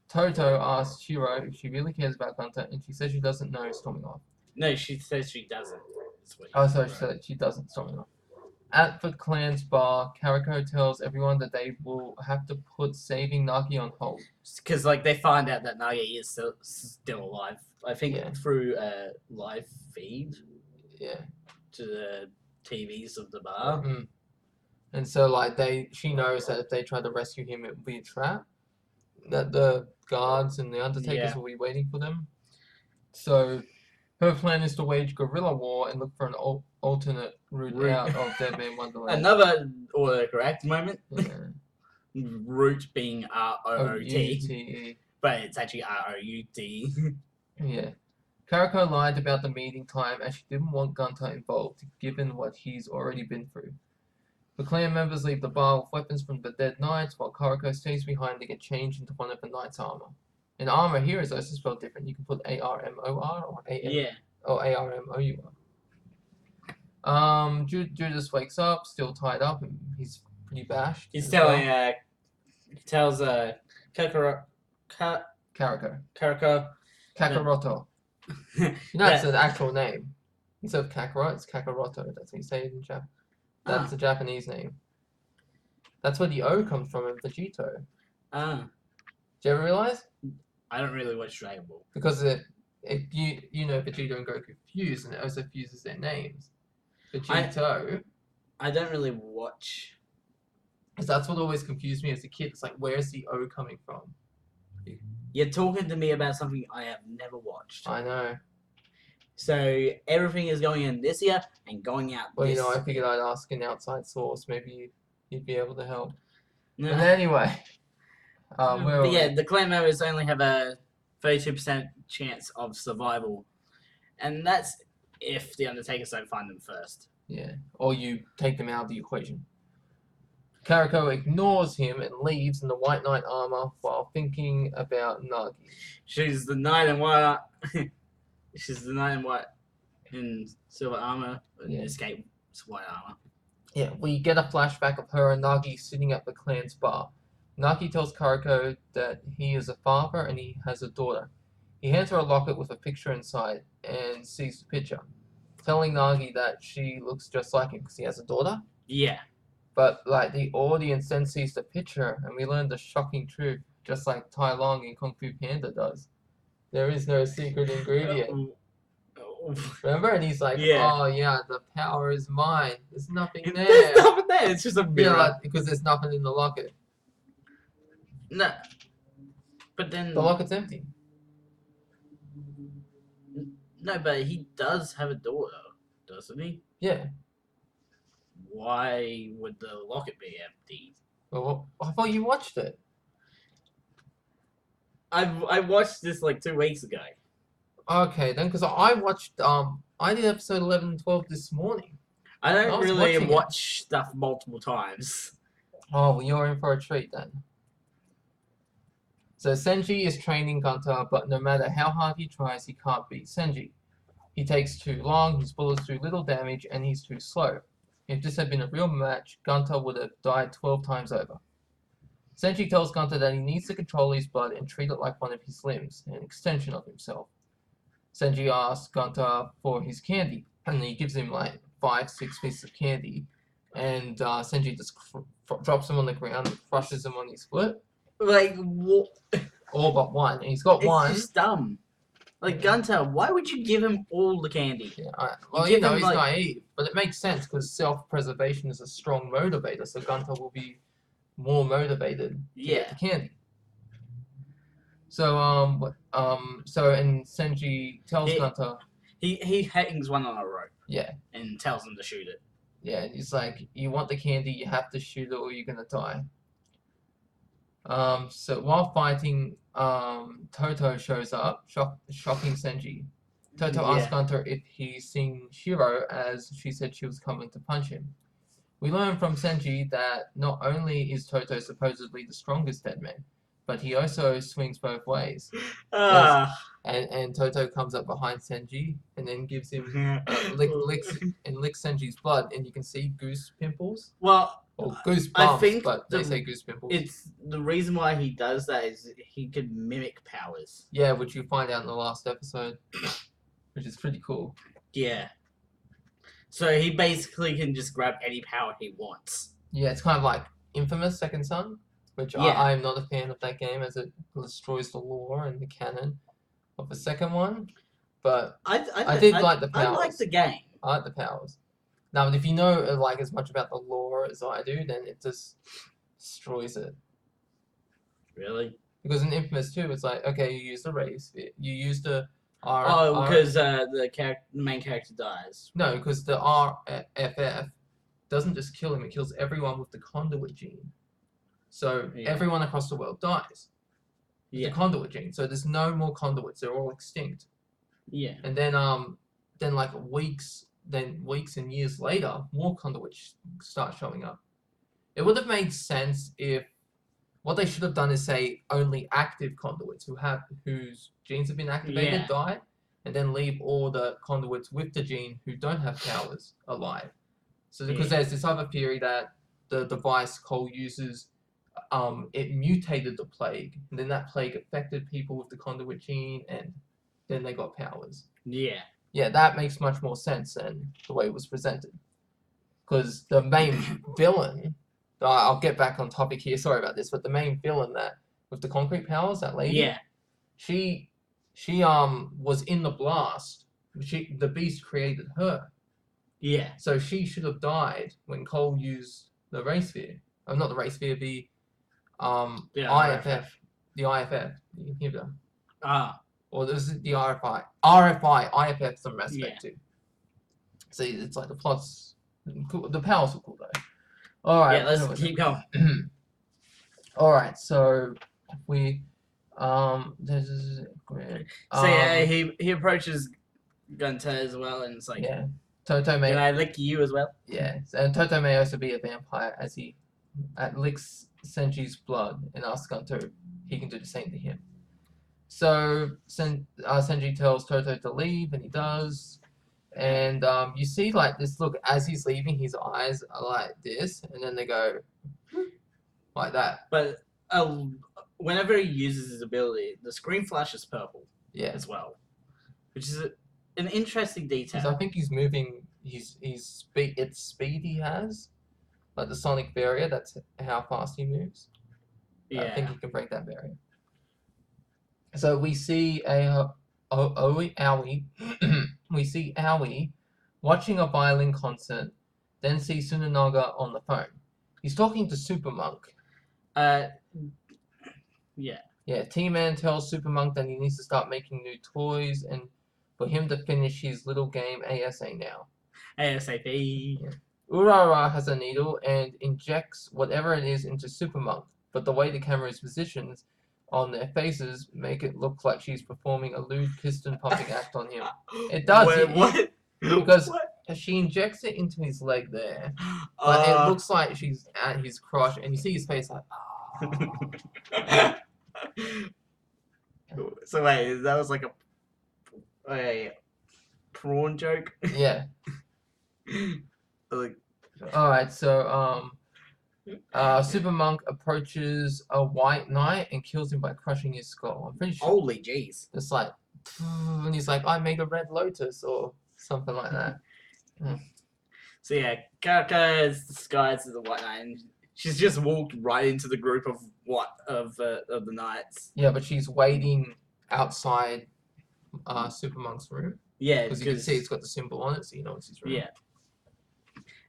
Toto asks Shiro if she really cares about Gunter, and she says she doesn't know, storming off. No, she says she doesn't. So she said she doesn't, storming off. At the clan's bar, Karako tells everyone that they will have to put saving Nagi on hold. Because they find out that Nagi is still alive. I think through a live feed. Yeah. to the TVs of the bar. Mm. And so like she knows that if they try to rescue him, it will be a trap. That the guards and the undertakers Yeah. will be waiting for them. So her plan is to wage guerrilla war and look for an alternate route out of Deadman Wonderland. Another autocorrect moment. Yeah. Root being R-O-O-T, O-U-T-E. but it's actually R-O-U-T. Yeah. Karako lied about the meeting time as she didn't want Gunter involved, given what he's already been through. The clan members leave the bar with weapons from the dead knights, while Karako stays behind to get changed into one of the knights' armor. And armor here is also spelled different. You can put A-R-M-O-R or A-M Yeah. or A-R-M-O-U-R. Judas wakes up, still tied up, and he's pretty bashed. He's telling, he tells, Karako. Kakaroto. You know, it's an actual name. Instead of Kakarot, it's Kakaroto. That's what you say in Japan. That's a Japanese name. That's where the O comes from in Vegito. Did you ever realize? I don't really watch Dragon Ball. Because you know Vegito and Goku fuse, and it also fuses their names. Vegito. I don't really watch. Because that's what always confused me as a kid. It's like, where's the O coming from? You're talking to me about something I have never watched. I know. So everything is going in this year and going out Well, this. you know, I figured I'd ask an outside source. Maybe you'd be able to help. No. But anyway. But yeah, the clan members only have a 32% chance of survival. And that's if the Undertakers don't find them first. Yeah. Or you take them out of the equation. Karako ignores him and leaves in the White Knight armor while thinking about Nagi. She's the knight in white. She's the knight in white in silver armor. Yeah. Escape white armor. Yeah, we get a flashback of her and Nagi sitting at the clan's bar. Nagi tells Karako that he is a father and he has a daughter. He hands her a locket with a picture inside and sees the picture, telling Nagi that she looks just like him because he has a daughter. Yeah. But like the audience then sees the picture and we learn the shocking truth, just like Tai Long in Kung Fu Panda does. There is no secret ingredient. Remember? And he's like, oh yeah, the power is mine. There's nothing there. There's nothing there. It's just a mirror. Yeah, like, because there's nothing in the locket. No. But then... The locket's empty. No, but he does have a daughter, doesn't he? Yeah. Why would the locket be empty? Well, I thought you watched it. I watched this like 2 weeks ago. Okay, then, because I watched, I did episode 11 and 12 this morning. I don't really watch stuff multiple times. Oh, well, you're in for a treat then. So Senji is training Gunter, but no matter how hard he tries, he can't beat Senji. He takes too long, his bullets do little damage, and he's too slow. If this had been a real match, Gunter would have died 12 times over. Senji tells Gunter that he needs to control his blood and treat it like one of his limbs, an extension of himself. Senji asks Gunter for his candy, and he gives him like 5-6 pieces of candy, and Senji just drops him on the ground and crushes him on his foot. Like, what? All but one. And he's got one. It's just dumb. Like, Gunter, why would you give him all the candy? Yeah, well, you know, he's naive, but it makes sense because self-preservation is a strong motivator, so Gunter will be more motivated to get the candy. So, and Senji tells Gunter... He hangs one on a rope. Yeah. And tells him to shoot it. Yeah, and he's like, you want the candy, you have to shoot it or you're gonna die. So while fighting, Toto shows up, shocking Senji. Toto asks Gunter if he's seen Shiro, as she said she was coming to punch him. We learn from Senji that not only is Toto supposedly the strongest Deadman, but he also swings both ways. And Toto comes up behind Senji and then gives him licks Senji's blood, and you can see goose pimples. Well, or goose bumps, I think but they say goose pimples. It's the reason why he does that is he could mimic powers. Yeah, which you find out in the last episode, which is pretty cool. Yeah. So he basically can just grab any power he wants. Yeah, it's kind of like Infamous Second Son, which I am not a fan of that game as it destroys the lore and the canon of the second one. But I did like the powers. I like the game. I like the powers. Now, but if you know like as much about the lore as I do, then it just destroys it. Really? Because in Infamous 2, it's like, okay, you use the ray sphere, you use the Oh, because the main character dies. No, because the RFF doesn't just kill him; it kills everyone with the conduit gene. So everyone across the world dies. With the conduit gene. So there's no more conduits; they're all extinct. Yeah. And then like weeks and years later, more conduits start showing up. It would have made sense if what they should have done is say only active conduits whose genes have been activated die, and then leave all the conduits with the gene who don't have powers alive. So because there's this other theory that the device Cole uses, it mutated the plague, and then that plague affected people with the conduit gene, and then they got powers. Yeah. Yeah, that makes much more sense than the way it was presented. Because the main villain, I'll get back on topic here, sorry about this, but the main villain that with the concrete powers, that lady, she was in the blast. The beast created her. Yeah. So she should have died when Cole used the ray sphere. Oh, not the ray sphere, the IFF. The IFF. The inhibitor. Or this is the RFI. IFF some respect too. See, it's like the plots. The powers are cool though. Alright. Yeah, let's keep going. Alright, so we this is great. So yeah, he approaches Gunter as well, and it's like, Toto may. Can I lick you as well? Yeah, and Toto may also be a vampire as he licks Senji's blood and asks Gunter if he can do the same to him. So Senji tells Toto to leave, and he does. And you see like this look as he's leaving, his eyes are like this, and then they go like that. But whenever he uses his ability, the screen flashes purple. As well, which is an interesting detail. I think he's moving. It's speed he has, like the sonic barrier. That's how fast he moves. I think he can break that barrier. So we see Aoi. We see Aoi watching a violin concert, then see Tsunonaga on the phone. He's talking to Super Monk. Yeah, T-Man tells Super Monk that he needs to start making new toys and for him to finish his little game ASA now. ASAP. Yeah. Urara has a needle and injects whatever it is into Super Monk, but the way the camera is positioned on their faces make it look like she's performing a lewd piston pumping act on him. It does. What? Because she injects it into his leg there, but it looks like she's at his crotch, and you see his face like, So wait, that was like a prawn joke? Yeah. Alright, so Super Monk approaches a white knight and kills him by crushing his skull. I'm pretty sure. Holy jeez. It's like, and he's like, I made a red lotus or something like that. So yeah, Karaka is disguised as a white knight, and she's just walked right into the group of the knights. Yeah, but she's waiting outside Super Monk's room. Yeah, because you can see it's got the symbol on it, so you know it's his room. Yeah.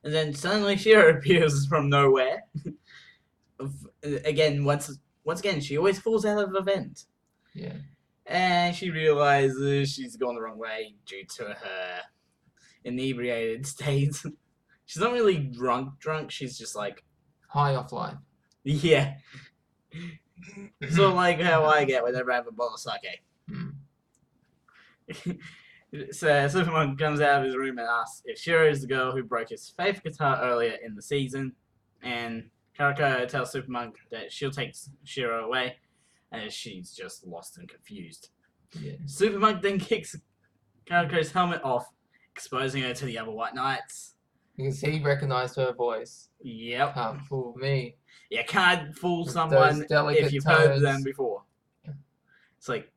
And then suddenly Shiro appears from nowhere. Again, once again, she always falls out of an event. Yeah. And she realizes she's gone the wrong way due to her inebriated state. She's not really drunk. She's just like high off life. Yeah. Sort of like how I get whenever I have a bottle of sake. So Superman comes out of his room and asks if Shiro is the girl who broke his faith guitar earlier in the season, and Karako tells Superman that she'll take Shiro away, and she's just lost and confused. Yeah. Superman then kicks Karako's helmet off, exposing her to the other White Knights. Because he recognized her voice. Yep. Can't fool me. You can't fool someone if you've heard them before. It's like,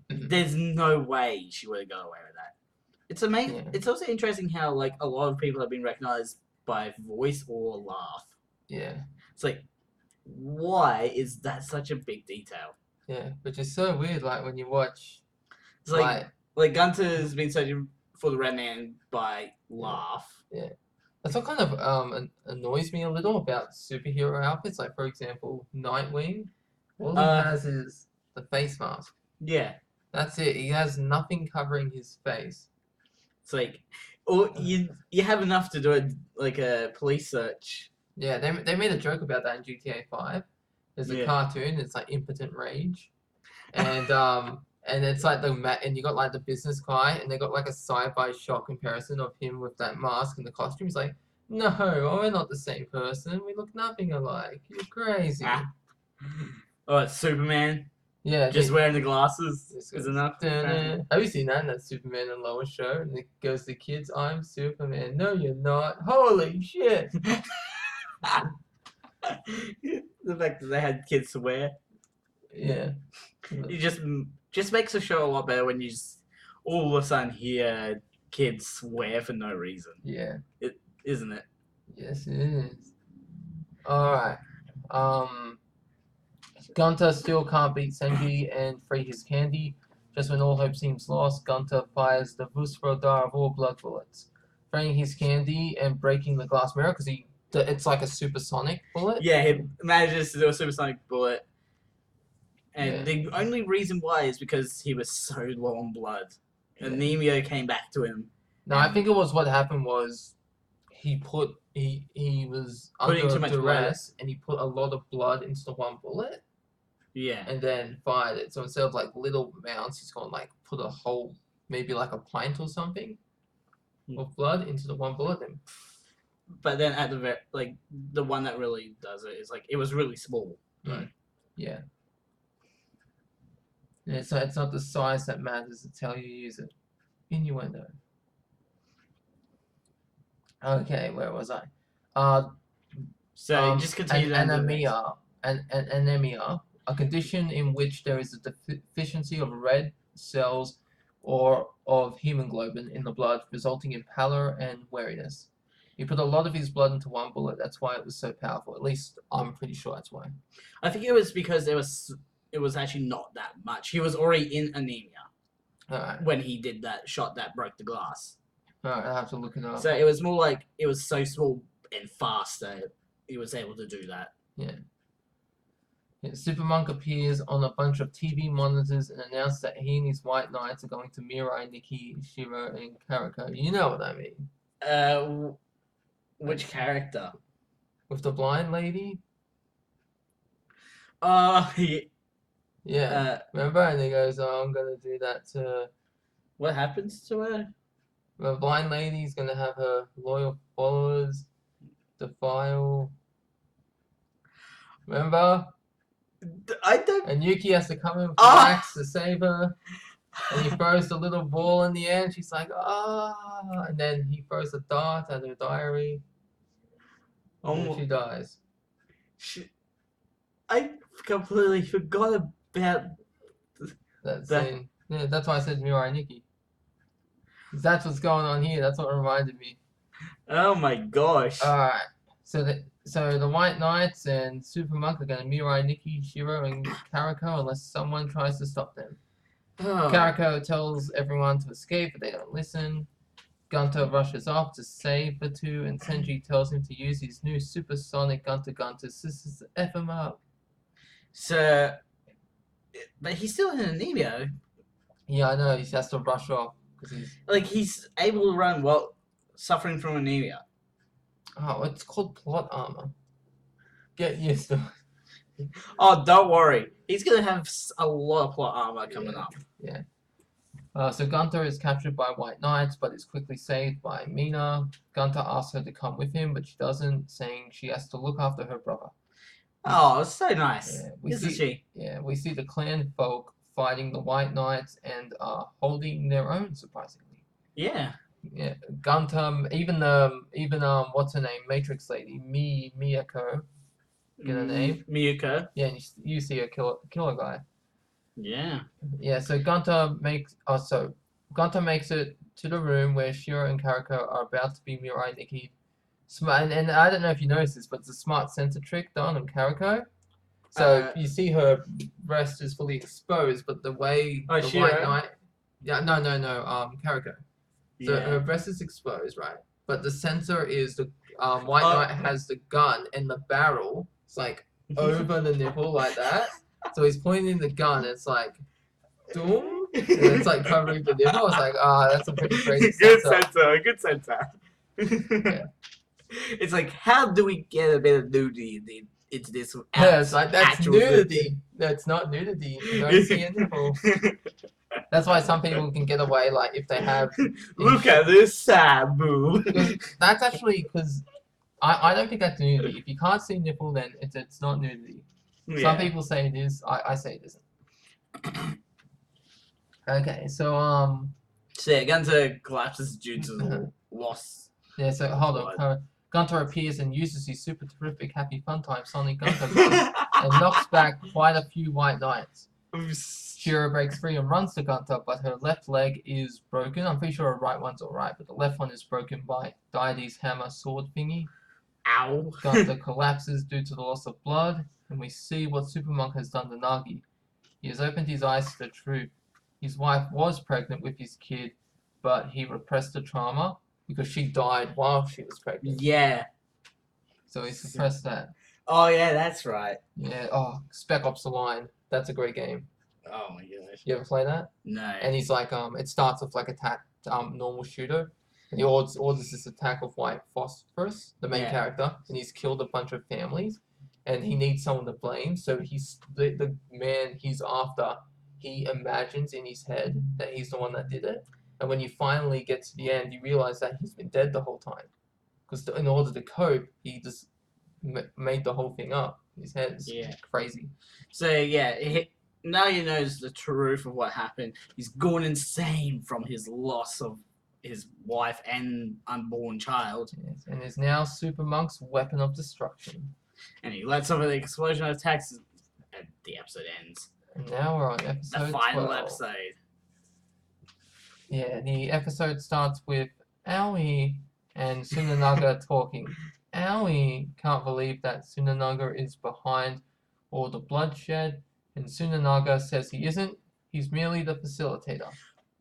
there's no way she would have got away with that. It's amazing. Yeah. It's also interesting how like a lot of people have been recognized by voice or laugh. Yeah. It's like, why is that such a big detail? Yeah, which is so weird. Like when you watch, it's like Gunter's been searching for the Red Man by laugh. Yeah. That's what kind of annoys me a little about superhero outfits. Like, for example, Nightwing. All he has is the face mask. Yeah. That's it. He has nothing covering his face. It's like, or you have enough to do like a police search. Yeah, they made a joke about that in GTA 5. There's a cartoon. It's like Impotent Rage, and it's like and you got like the business guy, and they got like a sci-fi shot comparison of him with that mask and the costume. He's like, no, we're not the same person. We look nothing alike. You're crazy. Oh, it's Superman. Yeah, just wearing the glasses is enough. Have you seen that in that Superman and Lois show? And it goes to the kids, I'm Superman. No, you're not. Holy shit. The fact that they had kids swear. Yeah. You just makes the show a lot better when you just all of a sudden hear kids swear for no reason. Yeah. Isn't it? Yes, it is. Alright. Gunter still can't beat Senji and free his candy. Just when all hope seems lost, Gunter fires the Vusrodar of all blood bullets, freeing his candy and breaking the glass mirror because it's like a supersonic bullet. Yeah, he manages to do a supersonic bullet. And the only reason why is because he was so low on blood. Anemia came back to him. No, I think it was what happened was he was under duress and he put a lot of blood into the one bullet. Yeah. And then fired it. So instead of like little amounts, he's gonna like put a whole, maybe like a pint or something of blood into the one bullet. And but then at the the one that really does it is like it was really small. Right? Yeah. Yeah. So it's not the size that matters; it's how you use it. Innuendo. Okay, where was I? So just continue. Anemia. Anemia. A condition in which there is a deficiency of red cells or of hemoglobin in the blood, resulting in pallor and weariness. He put a lot of his blood into one bullet. That's why it was so powerful. At least I'm pretty sure that's why. I think it was because it was actually not that much. He was already in anemia when he did that shot that broke the glass. Alright, I have to look it up. So it was more like it was so small and fast that he was able to do that. Yeah. Supermonk appears on a bunch of TV monitors and announces that he and his White Knights are going to Mirai, Nikki, Shiro, and Karako. You know what I mean. Which character? With the blind lady? Yeah. Remember? And he goes, oh, I'm going to do that to... What happens to her? The blind lady's going to have her loyal followers defile... Remember? I don't... And Yuki has to come in with the axe to save her. And he throws the little ball in the air and she's like, and then he throws a dart at her diary. And she dies. I completely forgot about that scene. Yeah, that's why I said Mirai Nikki. That's what's going on here. That's what reminded me. Oh my gosh. Alright. So the White Knights and Supermonk are going to Mirai, Nikki, Shiro, and Karako unless someone tries to stop them. Karako tells everyone to escape, but they don't listen. Gunter rushes off to save the two, and Senji tells him to use his new supersonic Gunter sisters to F him up. So, but he's still in anemia. Yeah, I know. He has to rush off. He's able to run while suffering from anemia. Oh, it's called plot armor. Get used to it. Oh, don't worry. He's going to have a lot of plot armor coming up. Yeah. So Gunter is captured by White Knights, but is quickly saved by Mina. Gunter asks her to come with him, but she doesn't, saying she has to look after her brother. Oh, it's so nice. Yeah, we see the clan folk fighting the White Knights and holding their own, surprisingly. Yeah. Yeah, Gunter, even what's her name, Matrix lady, Miyako, get her name? Miyako. Yeah, and you see a killer guy. Yeah. Yeah, so Gunter makes it to the room where Shiro and Karako are about to be Mirai Nikki. And I don't know if you noticed this, but it's a smart sensor trick done on Karako. So you see her breast is fully exposed, but the way the Shiro? White Knight, no, Karako. So her Yeah. breast is exposed, right? But the sensor is the White Oh. Knight has the gun and the barrel. It's like over the nipple like that. So he's pointing the gun. It's like doom, and it's like covering the nipple. I was like, that's a pretty crazy Good sensor. Good sensor. Yeah. It's like, how do we get a bit of nudity into this? Yeah, it's like that's actual nudity. That's not nudity. You don't see a nipple. That's why some people can get away, like if they have. Look at this sad boob. That's actually because I don't think that's nudity. If you can't see nipple, then it's not nudity. Some people say it is. I say it isn't. Okay, so So yeah, Gunter collapses due to the loss. yeah. So hold on. Gunter appears and uses his super terrific happy fun time Sonic Gunter gun and knocks back quite a few White Knights. Shira breaks free and runs to Gunter, but her left leg is broken. I'm pretty sure her right one's alright, but the left one is broken by Deity's hammer sword thingy. Ow. Gunter collapses due to the loss of blood, and we see what Supermonk has done to Nagi. He has opened his eyes to the truth. His wife was pregnant with his kid, but he repressed the trauma because she died while she was pregnant. Yeah. So he suppressed that. Oh yeah, that's right. Yeah. Oh, Spec Ops: The Line. That's a great game. Oh my gosh. You ever play that? No. And he's like, it starts with like attack, normal shooter, and he orders this attack of White Phosphorus, the main character, and he's killed a bunch of families, and he needs someone to blame. So he's the man he's after. He imagines in his head that he's the one that did it, and when you finally get to the end, you realize that he's been dead the whole time, because in order to cope, he just made the whole thing up. His head's crazy. So yeah, now he knows the truth of what happened. He's gone insane from his loss of his wife and unborn child. Yes, and is now Supermonk's weapon of destruction. And he lets off an explosion of attacks, and the episode ends. And now we're on episode The final 12. episode. Yeah, the episode starts with Aoi and Tsunanaga talking. Aoi can't believe that Tsunanaga is behind all the bloodshed, and Tsunanaga says he isn't. He's merely the facilitator.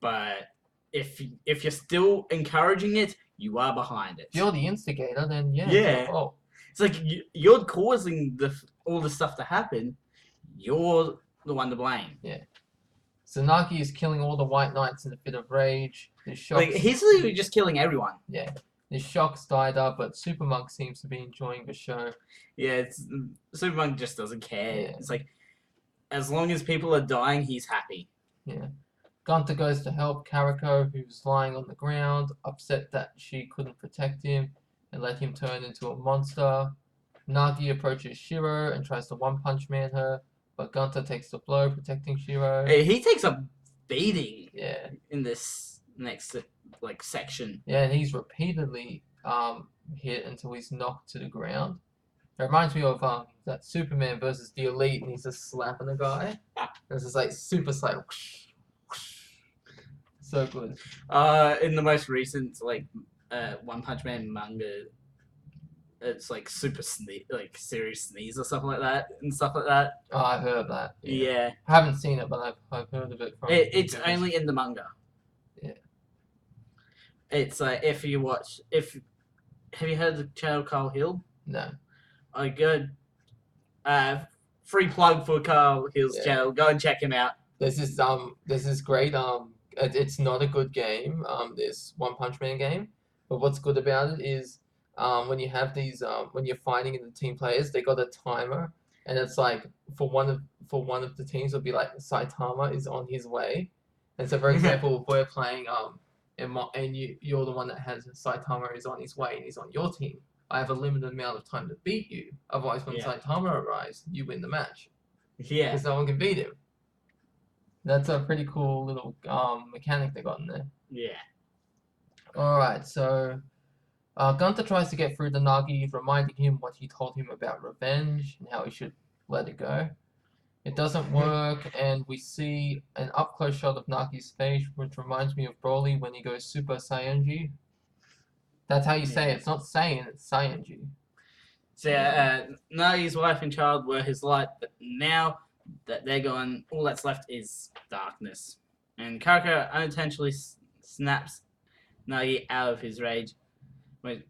But if you're still encouraging it, you are behind it. If you're the instigator, then yeah. Yeah. Oh. It's like you're causing all the stuff to happen. You're the one to blame. Yeah. Tsunaki is killing all the White Knights in a fit of rage. He's literally just killing everyone. Yeah. His shock's died up, but Supermonk seems to be enjoying the show. Yeah, Supermonk just doesn't care. Yeah. It's like, as long as people are dying, he's happy. Yeah. Gunter goes to help Karako, who's lying on the ground, upset that she couldn't protect him and let him turn into a monster. Nagi approaches Shiro and tries to one-punch man her, but Gunter takes the blow, protecting Shiro. Hey, he takes a beating. Yeah. In this next section. Yeah, and he's repeatedly hit until he's knocked to the ground. It reminds me of that Superman versus the Elite, and he's just slapping the guy. It's just like super slap. So good. In the most recent One Punch Man manga, it's like super serious sneeze or something like that and stuff like that. Oh, I've heard of that. Yeah. I haven't seen it, but I've heard of it from. It's only in the manga. Yeah. It's like have you heard of the channel Carl Hill? No. Oh, good. Free plug for Carl Hill's channel. Go and check him out. This is great. It's not a good game. This One Punch Man game, but what's good about it is when you have these when you're fighting in the team players, they got a timer, and it's like for one of the teams it'll be like Saitama is on his way, and so for example if we're playing and you're the one that has Saitama is on his way and he's on your team, I have a limited amount of time to beat you. Otherwise, when Saitama arrives, you win the match. Yeah. Because no one can beat him. That's a pretty cool little mechanic they got in there. Yeah. Alright, so Gunter tries to get through to Nagi, reminding him what he told him about revenge and how he should let it go. It doesn't work, and we see an up-close shot of Nagi's face, which reminds me of Broly when he goes Super Saiyan. That's how you say it. It's not Saiyan, it's Saiyan. So Nagi's wife and child were his light, but now that they're gone, all that's left is darkness. And Karako unintentionally snaps Nagi out of his rage. Wait,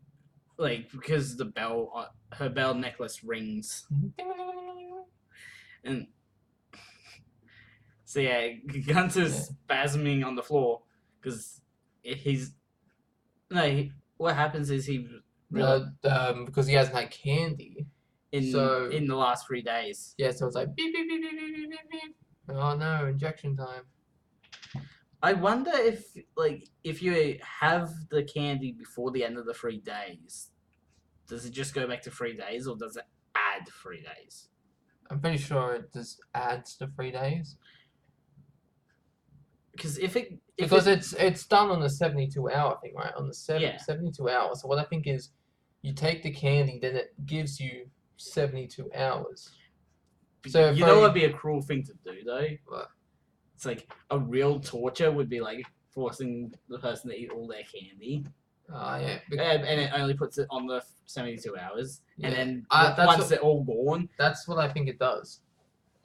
like because her bell necklace rings, and so yeah, Gunter's spasming on the floor because he's no. What happens is he because he hasn't had candy. in the last 3 days. Yeah, so it's like beep beep beep beep beep beep beep. Oh no, injection time. I wonder if you have the candy before the end of the 3 days, does it just go back to 3 days or does it add 3 days? I'm pretty sure it just adds to 3 days. Because it's done on the 72-hour thing, right? On the 72 hours. So what I think is, you take the candy, then it gives you 72 hours. So you know what'd be a cruel thing to do though? What? It's like a real torture would be like forcing the person to eat all their candy. Yeah. And it only puts it on the 72 hours. Yeah. And then once they're all gone. That's what I think it does.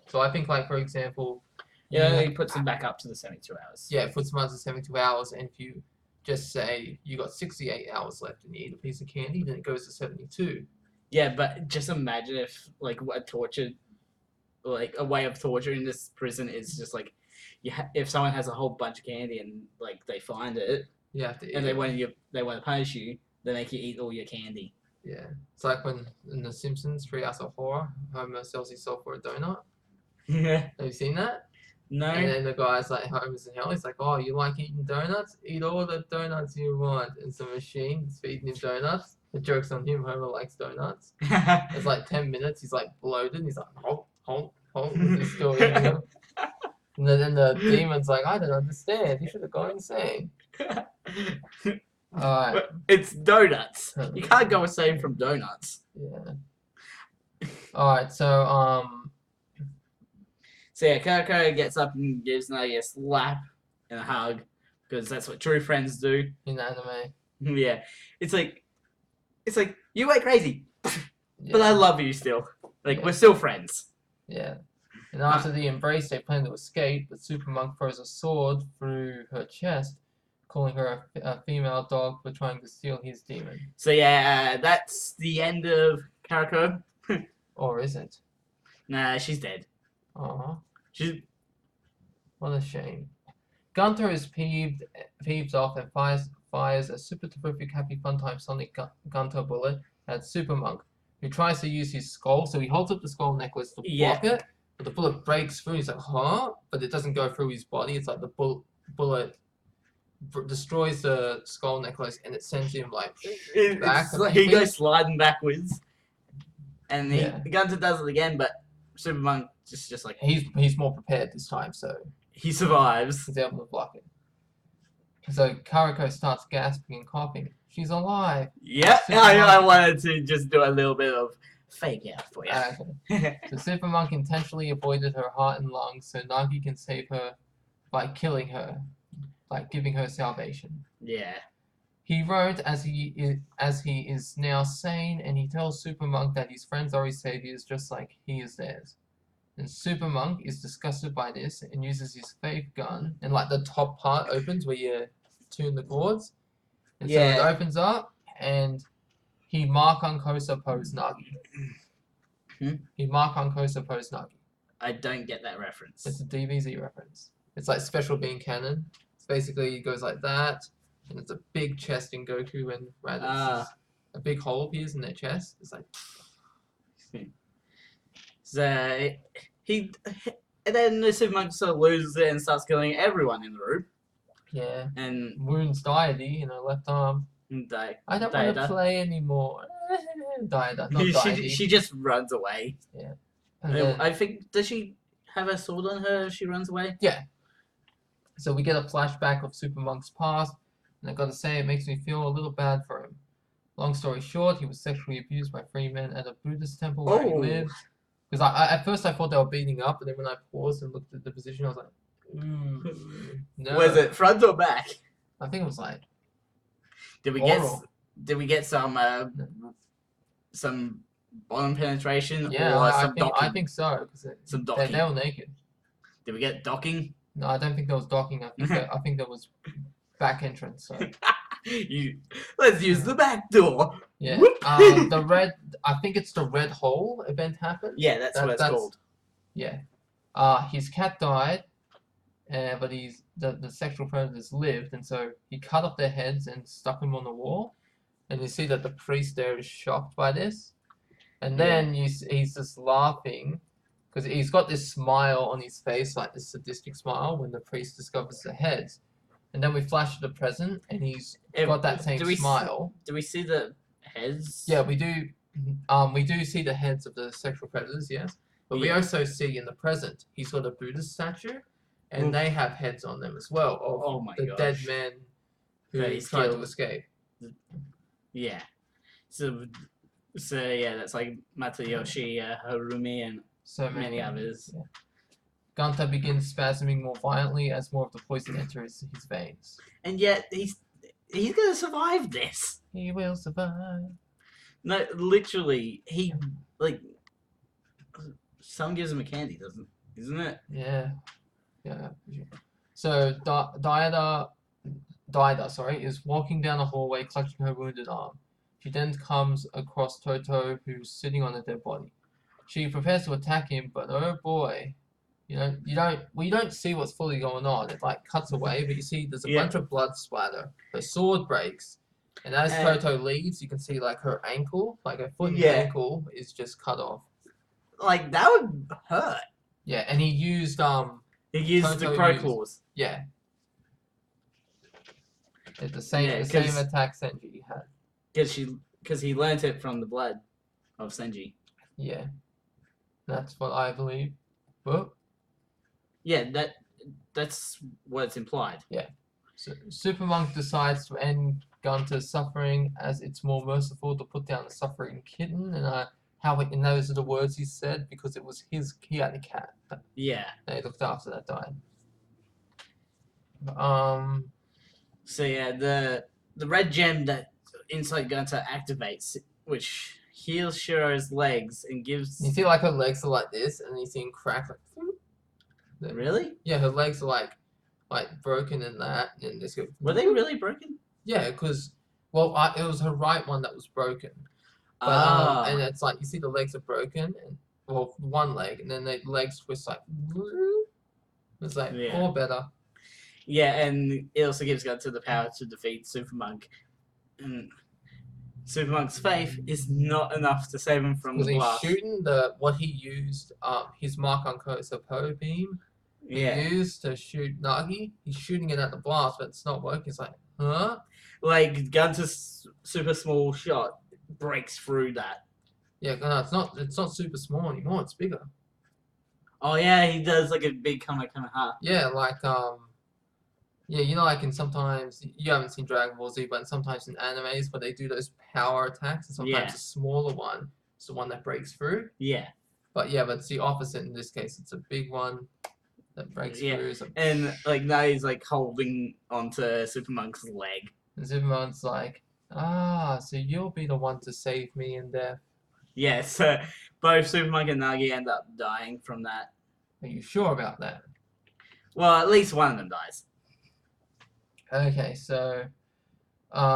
So I think, like, for example, it only puts them back up to the 72 hours. Yeah, it puts them up to 72 hours, and if you just say you got 68 hours left and you eat a piece of candy, then it goes to 72. Yeah, but just imagine if, like, a way of torturing this prison is just like, if someone has a whole bunch of candy and like they find it, you have to eat and it. they want to punish you, they make you eat all your candy. Yeah, it's like when in The Simpsons, 3 Hours of Horror, Homer sells himself for a donut. Yeah. Have you seen that? No. And then the guy's like, Homer's in hell. He's like, oh, you like eating donuts? Eat all the donuts you want. And some machine's feeding him donuts. The joke's on him. Homer likes donuts. It's like 10 minutes. He's like bloated. And he's like, honk. He's still eating them. And then the demon's like, I don't understand. You should have gone insane. Alright. It's donuts. You can't go insane from donuts. Yeah. Alright, so So yeah, Coco gets up and gives Nagi a slap and a hug because that's what true friends do in anime. Yeah, it's like you went crazy, but I love you still. Like we're still friends. Yeah. And after the embrace, they plan to escape, but Super Monk throws a sword through her chest, calling her a female dog for trying to steal his demon. So yeah, that's the end of Karako. Or is it? Nah, she's dead. Aww. What a shame. Gunter is peeved off and fires a super terrific happy fun time Sonic Gunter bullet at Super Monk, who tries to use his skull. So he holds up the skull necklace to block it, but the bullet breaks through. He's like, huh? But it doesn't go through his body. It's like the bullet destroys the skull necklace and it sends him like back. He goes sliding backwards, and Gunter does it again, but Super Monk just like he's more prepared this time, so he survives. He's able to block it. So Karako starts gasping and coughing. She's alive. Yep, I wanted to just do a little bit of fake out for you. Okay. So Super Monk intentionally avoided her heart and lungs so Nagi can save her by killing her, like giving her salvation. Yeah. He wrote as he is now sane, and he tells Super Monk that his friends are his saviors just like he is theirs. And Super Monk is disgusted by this and uses his fake gun, and like the top part opens where you tune the cords. And so it opens up, and he Mark Unkosa pose Nagi. He Mark Unkosa pose Nagi. I don't get that reference. It's a DBZ reference. It's like Special Bean Cannon. It's basically, it goes like that, and it's a big chest in Goku and Raditz. A big hole appears in their chest. It's like... So, and then the Super Monk sort of loses it and starts killing everyone in the room. Yeah. And wounds deity in her left arm. I don't want to play anymore. Diada, not Diety. She just runs away. Yeah. I think, does she have a sword on her if she runs away? Yeah. So we get a flashback of Super Monk's past, and I gotta say, it makes me feel a little bad for him. Long story short, he was sexually abused by 3 men at a Buddhist temple where he lived. Because at first I thought they were beating up, but then when I paused and looked at the position, I was like, no. Was it front or back? I think it was like Did we get some bottom penetration or some docking? I think so. Some docking. They were naked. Did we get docking? No, I don't think there was docking. I think there was back entrance. So. Let's use the back door. Yeah. Whoop. The red. I think it's the red hole event happened. Yeah, that's what it's called. Yeah. His cat died, but the sexual predators lived, and so he cut off their heads and stuck them on the wall. And you see that the priest there is shocked by this, and then he's just laughing because he's got this smile on his face, like this sadistic smile, when the priest discovers the heads. And then we flash to the present, and he's got that same smile. Do we see the heads? Yeah, we do. We do see the heads of the sexual predators, yes. But we also see in the present, he's got a Buddhist statue, and they have heads on them as well of the dead men who tried to escape. Yeah. So yeah, that's like Matayoshi, Harumi, and so many others. Yeah. Gunther begins spasming more violently as more of the poison enters his veins. And yet he's gonna survive this. He will survive. No, literally, he like someone gives him a candy, isn't it? Yeah. So Daida, is walking down a hallway clutching her wounded arm. She then comes across Toto, who's sitting on a dead body. She prepares to attack him, but oh boy, we don't see what's fully going on. It like cuts away, but you see there's a bunch of blood splatter. Her sword breaks, and as Toto leaves, you can see like her ankle, like her foot and ankle is just cut off. Like that would hurt. Yeah, and he used the crow claws. Yeah. It's the same attack Senji had. Because he learnt it from the blood of Senji. Yeah. That's what I believe. Well. Yeah, that's what it's implied. Yeah. So Super Monk decides to end Gunther's suffering as it's more merciful to put down the suffering kitten, and those are the words he said because it was he had a cat. Yeah. That he looked after that died. So yeah, the red gem that inside Gunther activates, which heals Shiro's legs and gives. You see, like her legs are like this, and you see him crack. Like, really? Yeah, her legs are like broken in that, and this. Were they really broken? Yeah, because it was her right one that was broken. But, and it's like you see the legs are broken, and one leg, and then the legs twist like. It's like all better. Yeah, and it also gives Gunther the power to defeat Super Monk. And Super Monk's faith is not enough to save him from the blast. He's shooting what he used, his Mark on Kosopo beam. He used to shoot Nagi. He's shooting it at the blast, but it's not working. It's like, huh? Like Gunther's super small shot breaks through that. Yeah, no, it's not super small anymore. It's bigger. Oh yeah, he does like a big kind of Yeah, like yeah, like in sometimes you haven't seen Dragon Ball Z, but sometimes in animes where they do those power attacks, and sometimes the smaller one is the one that breaks through. Yeah. But it's the opposite in this case. It's a big one that breaks through. And like now he's like holding onto Super Monk's leg. And Super Monk's like, so you'll be the one to save me in death. Yeah, so both Super Monk and Nagi end up dying from that. Are you sure about that? Well, at least one of them dies. Okay, so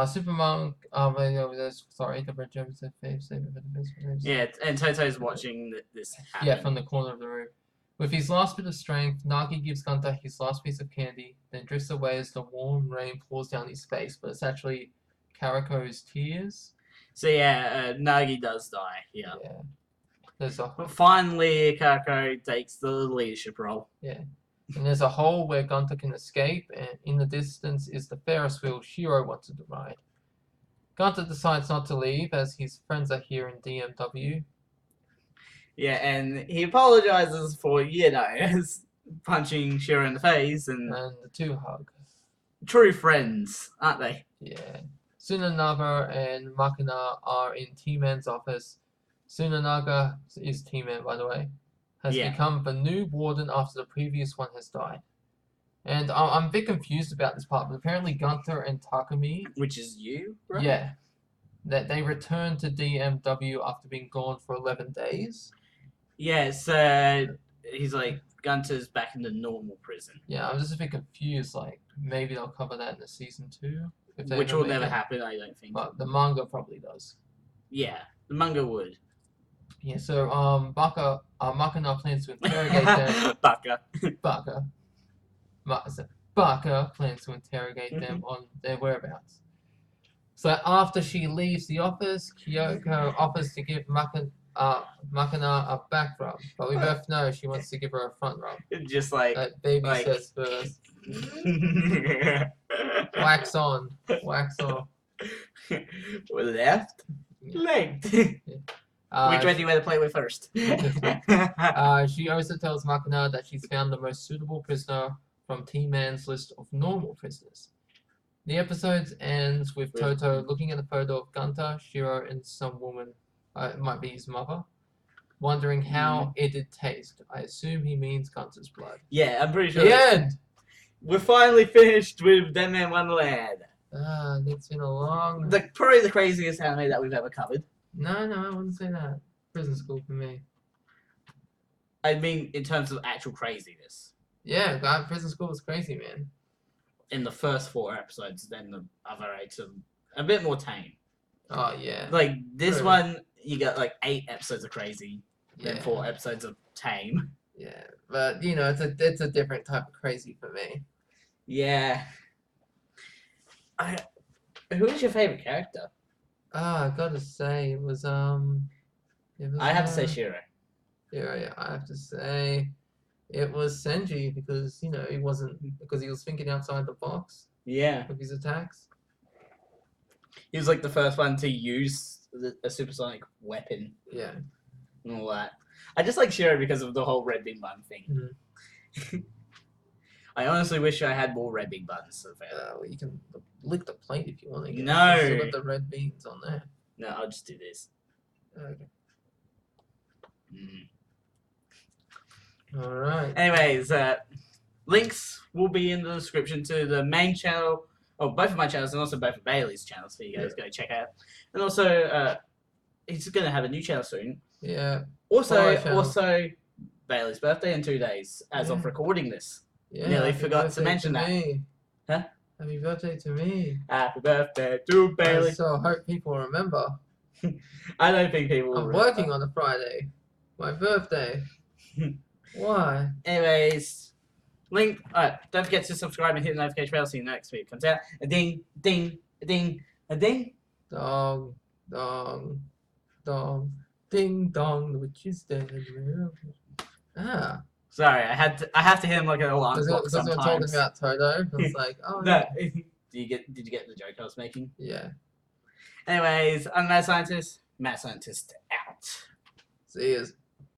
Super Monk, sorry, the red gem is a fave saver for the business. Yeah, and Toto's watching this happen. Yeah, from the corner of the room. With his last bit of strength, Nagi gives Gunther his last piece of candy, then drifts away as the warm rain pours down his face, but it's actually Karako's tears. So yeah, Nagi does die. Yeah. But finally, Karako takes the leadership role. Yeah. And there's a hole where Gunther can escape, and in the distance is the Ferris wheel Shiro wanted to ride. Gunther decides not to leave as his friends are here in DMW. Yeah, and he apologizes for, punching Shiro in the face, and the two hug. True friends, aren't they? Yeah. Tsunanaga and Makina are in T-Man's office. Tsunanaga is T-Man, by the way. Has become the new warden after the previous one has died. And I'm a bit confused about this part, but apparently Gunther and Takumi... Which is you, right? Yeah. That they returned to DMW after being gone for 11 days. Yeah, so he's like, Gunther's back in the normal prison. Yeah, I'm just a bit confused, like, maybe they'll cover that in the season 2. If they which ever will make never it. happen, I don't think. But the manga probably does. Yeah, the manga would. Yeah, so Makina plans to interrogate them. Baka. Baka plans to interrogate them on their whereabouts. So after she leaves the office, Kyoko offers to give Makina a back rub, but we both know she wants to give her a front rub. Just like Baby like- says first. Wax on, wax off. Left, left. Which one do you want to play with first? She also tells Makina that she's found the most suitable prisoner from T-Man's list of normal prisoners. The episode ends with Toto looking at a photo of Gunter, Shiro, and some woman, it might be his mother, wondering how it'd taste. I assume he means Gunter's blood. Yeah, I'm pretty sure. The end! We're finally finished with Deadman Wonderland. It's been a long... Probably the craziest anime that we've ever covered. No, I wouldn't say that. Prison School for me. I mean, in terms of actual craziness. Yeah, God, Prison School was crazy, man. In the first 4 episodes, then the other 8 are a bit more tame. Oh, yeah. Like, this True. one, you got like 8 episodes of crazy, Yeah. then 4 episodes of tame. Yeah, but, you know, it's a different type of crazy for me. Yeah. Who is your favorite character? I gotta say, it was, I have to say Shiro. Yeah, I have to say it was Senji because, you know, he was thinking outside the box Yeah. with his attacks. He was like the first one to use a supersonic weapon Yeah. and all that. I just like Shiro because of the whole red bean bun thing. I honestly wish I had more red bean buns available. Well, you can lick the plate if you want to. No. You still got the red beans on there. No, I'll just do this. Okay. Mm. All right. Anyways, links will be in the description to the main channel, or both of my channels, and also both of Bailey's channels for you guys to go check out. And also, he's going to have a new channel soon. Yeah. Also, Bailey's birthday in 2 days, as of recording this. Yeah. Nearly happy forgot to birthday mention that. me. Huh? Happy birthday to me. Happy birthday to Bailey. So I hope people remember. I don't think people will I'm remember. working on a Friday. My birthday. Why? Anyways, link. Don't forget to subscribe and hit the notification bell so you know next week comes out. A ding, ding, a ding, a ding. Dong, dong, dong, ding dong, the witch is dead. Ah. Sorry, I have to hit him like an alarm clock Because we're talking sometimes. about Toto. I was like, oh No, yeah. did you get the joke I was making? Yeah. Anyways, I'm Mad Scientist. Mad Scientist out. See you.